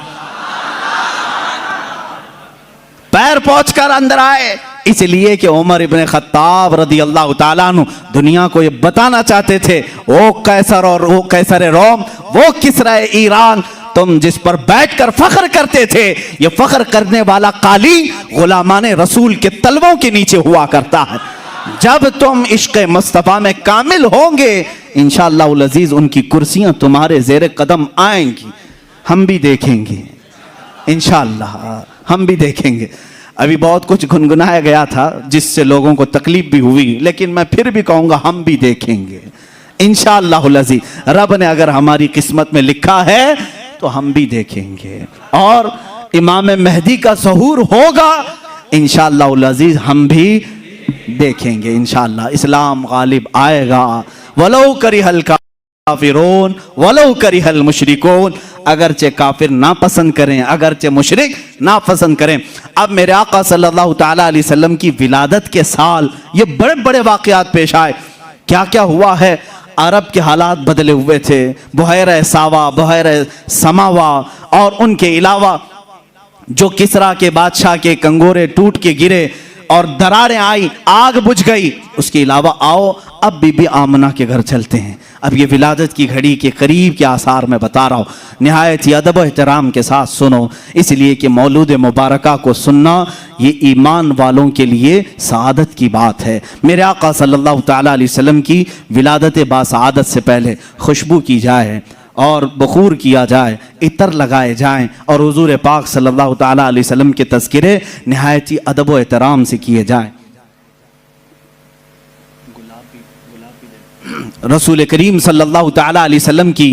पैर पोंछकर अंदर आए। इसलिए कि उमर इब्न खत्ताब रज़ियल्लाहु ताला अन्हु दुनिया को ये बताना चाहते थे, वो कैसर और वो कैसर रोम, वो किसरा ईरान, तुम जिस पर बैठकर फख्र करते थे, ये फख्र करने वाला कालीन गुलामाने रसूल के तलवों के नीचे हुआ करता है। जब तुम इश्क़ मुस्तफ़ा में कामिल होंगे, इंशाअल्लाह अज़ीज़ उनकी कुर्सियां तुम्हारे ज़ेरे कदम आएंगी, हम भी देखेंगे, इंशाअल्लाह हम भी देखेंगे। अभी बहुत कुछ गुनगुनाया गया था जिससे लोगों को तकलीफ भी हुई, लेकिन मैं फिर भी कहूँगा हम भी देखेंगे इंशाअल्लाहुल अज़ीज़। रब ने अगर हमारी किस्मत में लिखा है तो हम भी देखेंगे, और इमाम मेहदी का ज़हूर होगा इंशाअल्लाहुल अज़ीज़, हम भी देखेंगे इंशाअल्लाह। इस्लाम गालिब आएगा, वलो करिहल काफिरून वलो करिहल मुशरिकून। अगरचे काफिर ना पसंद करें, अगरचे मुशरिक ना पसंद करें। अब मेरे आका सल्लल्लाहु ताला अलैहि वसल्लम की विलादत के साल ये बड़े बड़े वाक़यात पेश आए। क्या क्या हुआ है? अरब के हालात बदले हुए थे, बुहैरा सावा, बुहैरा समावा, और उनके अलावा जो किसरा के बादशाह के कंगोरे टूट के गिरे और दरारें आई, आग बुझ गई। उसके अलावा आओ अब बीबी आमना के घर चलते हैं। अब ये विलादत की घड़ी के करीब के आसार मैं बता रहा हूँ, निहायत ही अदब एहतराम के साथ सुनो, इसलिए कि मौलूद मुबारका को सुनना ये ईमान वालों के लिए सआदत की बात है। मेरे आका सल्लल्लाहु ताला अलैहि वसल्लम की विलादत बासआदत से पहले खुशबू की जाए और बखूर किया जाए, इतर लगाए जाएं, और हुजूर पाक सल्लल्लाहु ताला अलैहि वसल्लम के तज़किरे निहायत ही अदब व एहतराम से किए जाएं। रसूल करीम सल्लल्लाहु ताला अलैहि वसल्लम की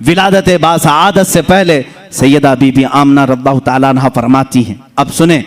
विलादत बासआदत से पहले सैयदा बीबी आमना रज़ियल्लाहु ताला अन्हा फरमाती हैं, अब सुने,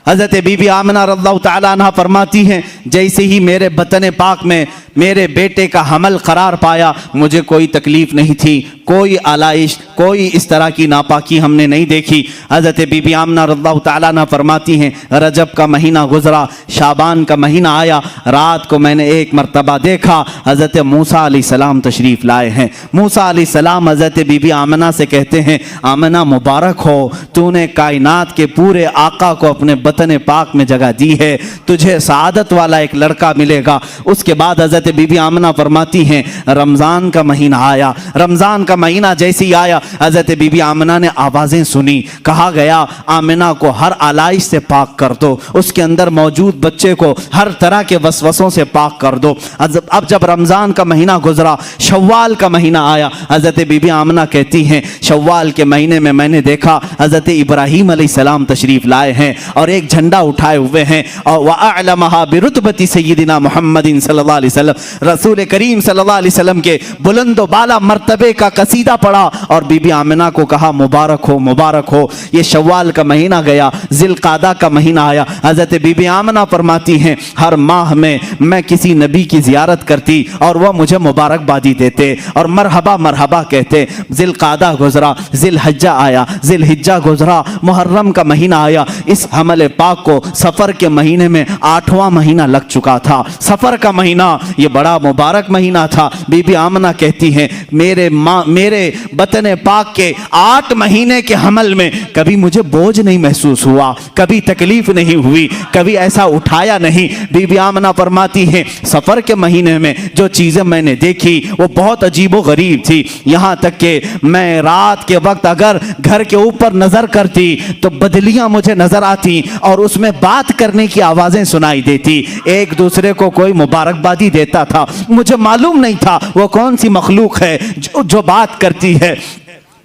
हज़रत बीबी आमना रज़ियल्लाहु ताला अन्हा फरमाती हैं, जैसे ही मेरे बतन पाक में मेरे बेटे का हमल करार पाया, मुझे कोई तकलीफ नहीं थी, कोई आलाइश, कोई इस तरह की नापाकी हमने नहीं देखी। हज़रत बीबी आमना रज़ियल्लाहु ताला अन्हा फरमाती हैं, रजब का महीना गुजरा, शाबान का महीना आया, रात को मैंने एक मरतबा देखा हज़रत मूसा अलैहिस्सलाम तशरीफ़ लाए हैं। मूसा अलैहिस्सलाम हज़रत बीबी आमना से कहते हैं, आमना मुबारक हो, तूने कायनात के पूरे आका को अपने बतन पाक में जगह दी है, तुझे सआदत वाला एक लड़का मिलेगा। उसके बाद हज़रत बीबी आमना फरमाती हैं, रमज़ान का महीना आया, रमज़ान का महीना जैसे ही आया, हज़रत बीबी आमना ने आवाज़ें सुनी, कहा गया आमना को हर आलाइश से पाक कर दो, उसके अंदर मौजूद बच्चे को हर तरह के वसवसों से पाक कर दो। अब जब रमज़ान का महीना गुजरा, शव्वाल का महीना आया, हज़रत बीबी आमना कहती हैं, शव्वाल के महीने में मैंने देखा हज़रत इब्राहीम अलैहिस्सलाम तशरीफ़ लाए हैं और एक झंडा उठाए हुए हैं, और वअअलमहा बिरुतबती सय्यदिना मुहम्मदिन सल्लल्लाहु अलैहि वसल्लम, रसूल करीम सल्लल्लाहु अलैहि वसल्लम के बुलंदो बाला मर्तबे का कसीदा पढ़ा और बीबी आमिना को कहा मुबारक हो, मुबारक हो। ये शव्वाल का महीना गया, जिलकादा का महीना आया। हज़रत बीबी आमिना फरमाती हैं, हर माह में मैं किसी नबी की ज़ियारत करती और वह मुझे मुबारकबादी देते और मरहबा मरहबा कहते। जिलकादा गुजरा, जिलहज्जा आया, जिलहिज्जा गुजरा, मुहर्रम का महीना आया। इस हमल पाक को सफ़र के महीने में 8वां महीना लग चुका था। सफ़र का महीना ये बड़ा मुबारक महीना था। बीबी आमना कहती हैं, मेरे बतन पाक के 8 महीने के हमल में कभी मुझे बोझ नहीं महसूस हुआ, कभी तकलीफ नहीं हुई, कभी ऐसा उठाया नहीं। बीबी आमना फरमाती हैं, सफ़र के महीने में जो चीज़ें मैंने देखी वो बहुत अजीब व गरीब थी। यहाँ तक कि मैं रात के वक्त अगर घर के ऊपर नज़र करती तो बदलियाँ मुझे नज़र आती और उसमें बात करने की आवाज़ें सुनाई देती। एक दूसरे को कोई मुबारकबादी देता था, मुझे मालूम नहीं था वो कौन सी मखलूक है जो बात करती है।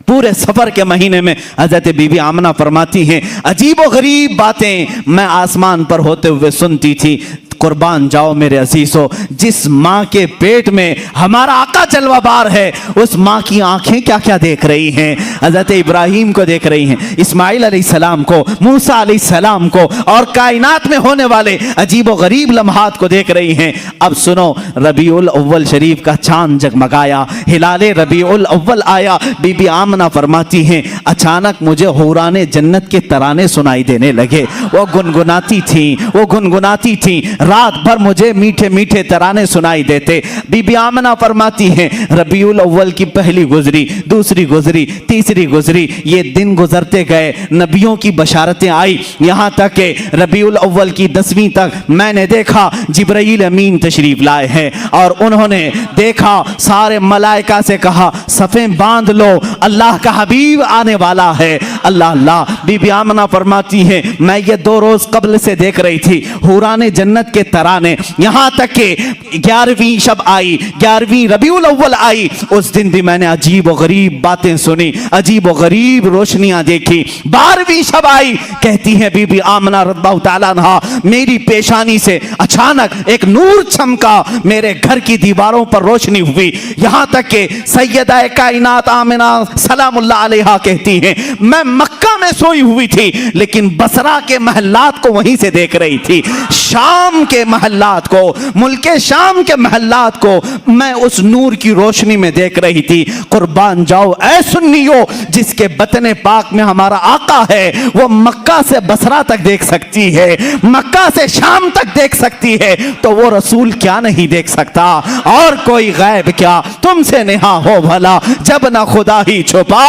पूरे सफ़र के महीने में हज़रत बीबी आमना फरमाती हैं, अजीब व गरीब बातें मैं आसमान पर होते हुए सुनती थी। कुर्बान जाओ मेरे अजीज़ों, जिस माँ के पेट में हमारा आका जलवाबार है, उस माँ की आंखें क्या क्या देख रही हैं। हज़रत इब्राहीम को देख रही हैं, इस्माइल अलैहिस्सलाम को, मूसा अलैहिस्सलाम को, और कायनात में होने वाले अजीब व गरीब लम्हात को देख रही हैं। अब सुनो, रबीउल अव्वल शरीफ का चांद जगमगाया, हिलाले रबीउल अव्वल आया। बीबी आमना फरमाती हैं, अचानक मुझे हुराने जन्नत के तराने सुनाई देने लगे। वो गुनगुनाती थी, वो गुनगुनाती थी, रात भर मुझे मीठे मीठे तराने सुनाई देते। बीबी आमना फरमाती हैं, रबीउल अव्वल की पहली गुजरी, दूसरी गुजरी, तीसरी गुजरी, ये दिन गुजरते गए, नबियों की बशारतें आई, यहाँ तक कि रबीउल अव्वल की 10वीं तक मैंने देखा जिब्राईल अमीन तशरीफ लाए हैं और उन्होंने देखा, सारे मलाइका से कहा सफ़ें बांध लो, अल्लाह का हबीब आने वाला है। अल्लाह अल्लाह। बीबी आमना फरमाती हैं, मैं ये 2 रोज़ कबल से देख रही थी, हुराने जन्नत के तराने, यहाँ तक कि 11वीं शब आई, 11वीं रबीउल अव्वल आई, उस दिन भी मैंने अजीब व गरीब बातें सुनी, अजीब व गरीब रोशनियां देखी। 12वीं शब आई, कहती है बीबी आमना रज़ियल्लाहु ताला अन्हा, मेरी पेशानी से अचानक एक नूर चमका, मेरे घर की दीवारों पर रोशनी हुई, यहाँ तक कि सैयदा कायनात आमिना सलामुल्लाह अलैहा कहती हैं, मैं मक्का में सोई हुई थी लेकिन बसरा के महल्लात को वहीं से देख रही थी, शाम के महल्लात को, मुल्के शाम के महल्लात को मैं उस नूर की रोशनी में देख रही थी। कुर्बान जाओ ऐ सुन्नियो, जिसके बतने पाक में हमारा आका है, वो मक्का से बसरा तक देख सकती है, मक्का से शाम तक देख सकती है, तो वो रसूल क्या नहीं देख सकता? और कोई गैब क्या तुमसे नेहा हो भला, जब ना खुदा ही छुपा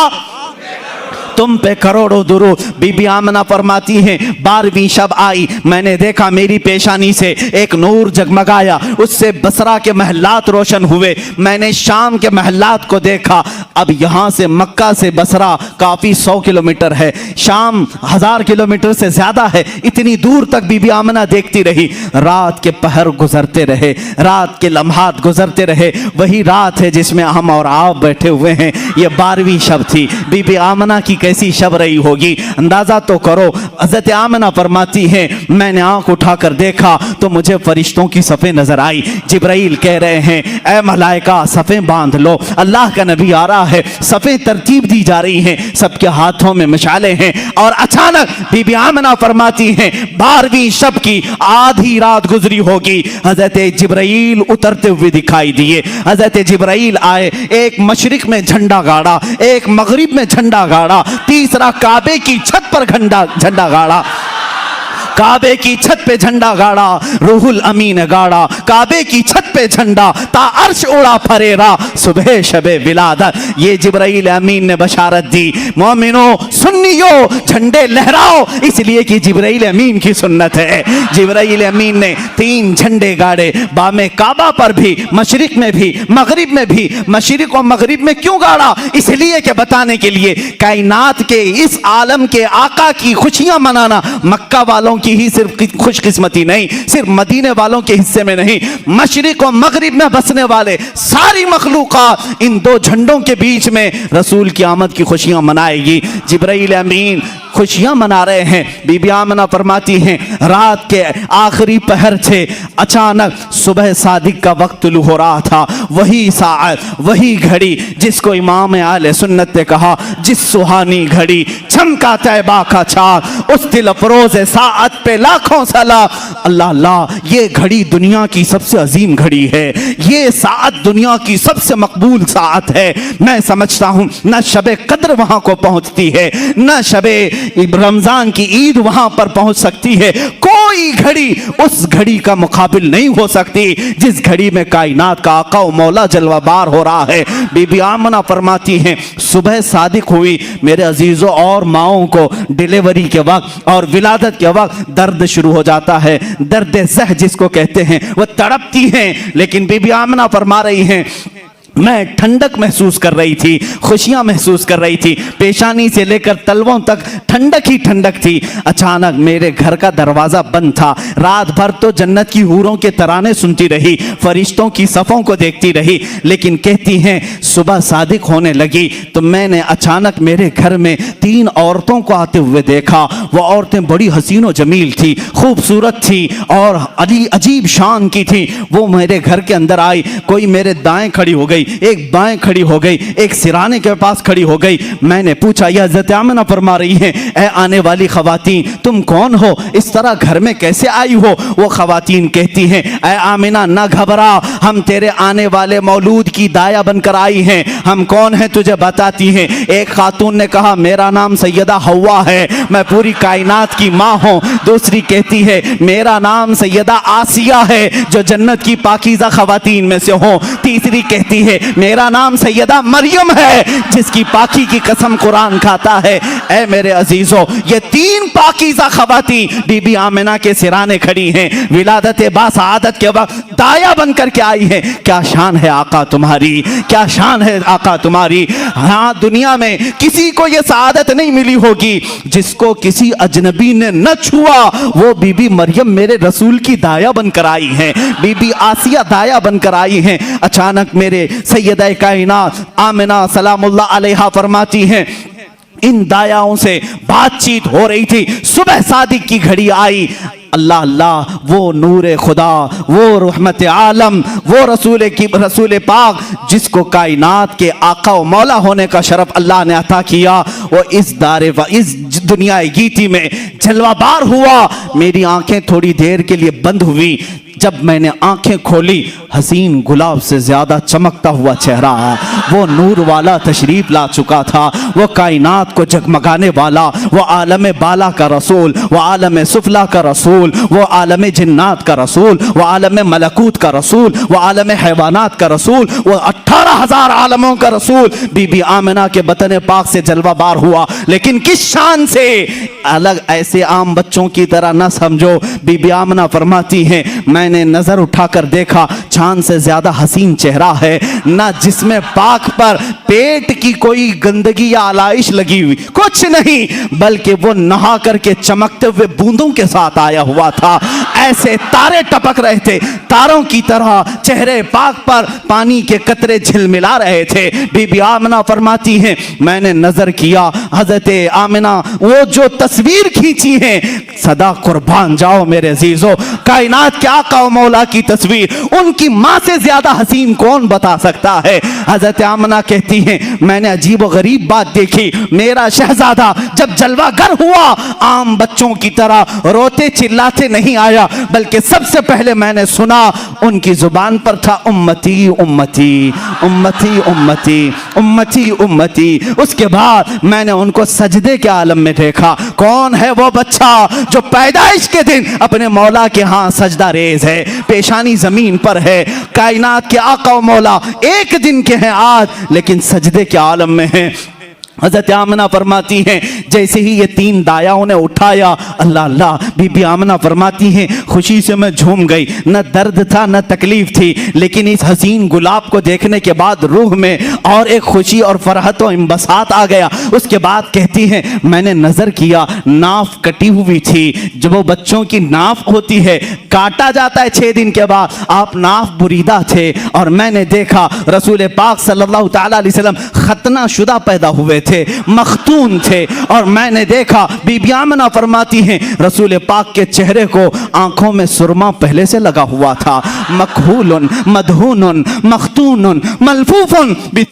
तुम पे करोड़ों दुरूद। बीबी आमना फरमाती हैं, 12वीं शब आई, मैंने देखा मेरी पेशानी से एक नूर जगमगाया, उससे बसरा के महल्लात रोशन हुए, मैंने शाम के महल्लात को देखा। अब यहाँ से मक्का से बसरा काफ़ी 100 किलोमीटर है, शाम 1000 किलोमीटर से ज़्यादा है, इतनी दूर तक बीबी आमना देखती रही। रात के पहर गुजरते रहे, रात के लम्हात गुजरते रहे, वही रात है जिसमें हम और आप बैठे हुए हैं। ये 12वीं शब थी। बीबी आमना की कैसी शब रही होगी, अंदाजा तो करो। हज़रत आमना फरमाती हैं, मैंने आंख उठाकर देखा तो मुझे फरिश्तों की सफ़ें नजर आई। जिब्राइल कह रहे हैं, ए मलाइका सफ़ें बांध लो, अल्लाह का नबी आ रहा है। सफ़ें तरतीब दी जा रही हैं, सबके हाथों में मशाले हैं। और अचानक बीबी आमना फरमाती हैं, 12वीं शब की आधी रात गुजरी होगी, हज़रत जिब्राइल उतरते हुए दिखाई दिए। हज़रत जिब्राइल आए, एक मशरिक में झंडा गाड़ा, एक मगरिब में झंडा गाड़ा, तीसरा काबे की छत पर झंडा गाड़ा, काबे की छत पे झंडा गाड़ा, रूहुल अमीन गाड़ा, काबे की छत पे झंडा, ता अर्श उड़ा फरेरा, सुबह शबे विलादत। ये जिब्राइल अमीन ने बशारत दी, मोमिनो सुन्नियो झंडे लहराओ, इसलिए कि जिब्राइल अमीन की सुन्नत है। जिब्राइल अमीन ने 3 झंडे गाड़े, बामे काबा पर भी, मशरिक में भी, मगरिब में भी। मशरिक और मगरिब में क्यों गाड़ा? इसलिए कि बताने के लिए, कायनात के इस आलम के आका की खुशियां मनाना मक्का वालों की ही सिर्फ खुशकिस्मती नहीं, सिर्फ मदीने वालों के हिस्से में नहीं, मशरिक और मगरिब में बसने वाले सारी मखलूकात इन 2 झंडों के बीच में रसूल की आमद की खुशियां मनाएगी। जिब्राइल अमीन खुशियां मना रहे हैं। बीबी आमना फरमाती हैं, रात के आखिरी पहर थे, अचानक सुबह सादिक का वक्त तुलू हो रहा था। वही साअत, वही घड़ी जिसको इमाम आले सुन्नत ने कहा, जिस सुहानी घड़ी चमका तैबा का चाँद, उस दिल अफरोज साअत पे लाखों सलाम। अल्लाह अल्लाह, ये घड़ी दुनिया की सबसे अजीम घड़ी है, ये साअत दुनिया की सबसे मकबूल साअत है। मैं समझता हूँ न शबे कद्र वहां को पहुंचती है, न शबे रमजान की ईद वहां पर पहुंच सकती है। कोई घड़ी उस घड़ी का मुकाबिल नहीं हो सकती जिस घड़ी में कायनात का आका व मौला जलवाबार हो रहा है। बीबी आमना फरमाती हैं, सुबह सादिक हुई, मेरे अजीजों और माओं को डिलीवरी के वक्त और विलादत के वक्त दर्द शुरू हो जाता है, दर्द ज़ह जिसको कहते हैं, वह तड़पती हैं। लेकिन बीबी आमना फरमा रही हैं, मैं ठंडक महसूस कर रही थी, खुशियां महसूस कर रही थी, पेशानी से लेकर तलवों तक ठंडक ही ठंडक थी। अचानक मेरे घर का दरवाज़ा बंद था। रात भर तो जन्नत की हूरों के तराने सुनती रही, फरिश्तों की सफ़ों को देखती रही, लेकिन कहती हैं सुबह सादिक होने लगी तो मैंने अचानक मेरे घर में 3 औरतों को आते हुए देखा। वो औरतें बड़ी हसीन व जमील थी, खूबसूरत थी और अजीब शान की थी। वो मेरे घर के अंदर आई, कोई मेरे दाएं खड़ी हो गई, एक बाएं खड़ी हो गई, एक सिराने के पास खड़ी हो गई। मैंने पूछा, यह हज़रत आमना फरमा रही हैं, ए आने वाली खवातीन तुम कौन हो, इस तरह घर में कैसे आई हो? वो खवातीन कहती हैं, ए आमिना ना घबरा, हम तेरे आने वाले मौलूद की दाया बनकर आई हैं। हम कौन हैं तुझे बताती हैं। एक खातून ने कहा, मेरा नाम सैयदा हव्वा है, मैं पूरी कायनात की माँ हूँ। दूसरी कहती है, मेरा नाम सैयदा आसिया है, जो जन्नत की पाकीज़ा खवातीन में से हो। तीसरी कहती है, मेरा नाम सैयदा मरियम है जिसकी पाकी की कसम कुरान खाता है। ऐ मेरे अजीजों, ये 3 पाकीज़ा खवाती बीबी आमिना के सिराने खड़ी हैं, विलादत बासआदत के वक्त दाया बन करके आई हैं। क्या शान है आका तुम्हारी, क्या शान है आका तुम्हारी। हाँ, दुनिया में किसी को ये सआदत नहीं मिली होगी जिसको किसी अजनबी ने न छुआ, वो बीबी मरियम मेरे रसूल की दाया बनकर आई हैं, बीबी आसिया दाया बनकर आई हैं। अचानक मेरे सैयदा कायनात आमिना सलामुल्लाह अलैहा फरमाती हैं, इन दायाओं से बातचीत हो रही थी, सुबह सादिक की घड़ी आई। अल्लाह अल्लाह, वो नूर खुदा, वो रहमत आलम, वो रसूल पाक जिसको कायनात के आका व मौला होने का शरफ अल्लाह ने अता किया, वो इस दारे व इस दुनिया गीती में जलवाबार हुआ। मेरी आंखें थोड़ी देर के लिए बंद हुई, जब मैंने आंखें खोली हसीन गुलाब से ज्यादा चमकता हुआ चेहरा, वो नूर वाला तशरीफ ला चुका था, वो कायनात को जगमगाने वाला, वो आलम बाला का रसूल, वो आलम सुफला का रसूल, वो आलम जिन्नात का रसूल, वो आलम मलकूत का रसूल, वो आलम हैवानात का रसूल, वो 18,000 आलमों का रसूल बीबी आमिना के बतन पाक से जलवाबार हुआ। लेकिन किस शान से, अलग ऐसे आम बच्चों की तरह न समझो। बीबी आमिना फरमाती हैं, मैंने नजर उठाकर देखा, चांद से ज्यादा हसीन चेहरा है, ना जिसमें पाक पर पेट की कोई गंदगी या आलाइश लगी हुई, कुछ नहीं, बल्कि वो नहा करके चमकते हुए बूंदों के साथ आया हुआ था। ऐसे तारे टपक रहे थे, तारों की तरह चेहरे पाक पर पानी के कतरे झिलमिला रहे थे। बीबी आमिना फरमाती हैं, मैंने नजर किया, हजरत आमिना वो जो तस्वीर खींची है, सदा कुर्बान जाओ मेरे अजीजों, कायनात के आका व मौला की तस्वीर, उनकी मां से ज्यादा हसीन कौन बता सकता है। हजरत आमिना कहती हैं, मैंने अजीब व गरीब बात देखी, मेरा शहजादा जब जलवागर हुआ, आम बच्चों की तरह रोते चिल्लाते नहीं आया, बल्कि सबसे पहले मैंने सुना उनकी जुबान पर था उम्मती उम्मती उम्मती उम्मती उम्मती उम्मती। उसके बाद मैंने उनको सजदे के आलम में देखा। कौन है वो बच्चा जो पैदाइश के दिन अपने मौला के हाथ सजदा रेज है, पेशानी जमीन पर है, कायनात के आका व मौला एक दिन के हैं आज, लेकिन सजदे के आलम में हैं। हज़रत आमिना फरमाती हैं, जैसे ही ये 3 दायाओं ने उठाया, अल्लाह अल्लाह, बीबी आमिना फरमाती हैं, खुशी से मैं झूम गई, न दर्द था न तकलीफ थी, लेकिन इस हसीन गुलाब को देखने के बाद रूह में और एक खुशी और फरहत और इंबसात आ गया। उसके बाद कहती हैं, मैंने नजर किया, नाफ कटी हुई थी, जब वो बच्चों की नाफ होती है, काटा जाता है 6 दिन के बाद, आप नाफ बुरीदा थे, और मैंने देखा रसूल पाक सल्लल्लाहु तआला अलैहि वसल्लम खतना शुदा पैदा हुए थे, मखतून थे, और मैंने देखा, बीबी आमिना फरमाती हैं, रसूल पाक के चेहरे को आंखों में सुरमा पहले से लगा हुआ था, मखहूलन मदहूनुन मखतूनुन मलफूफुन।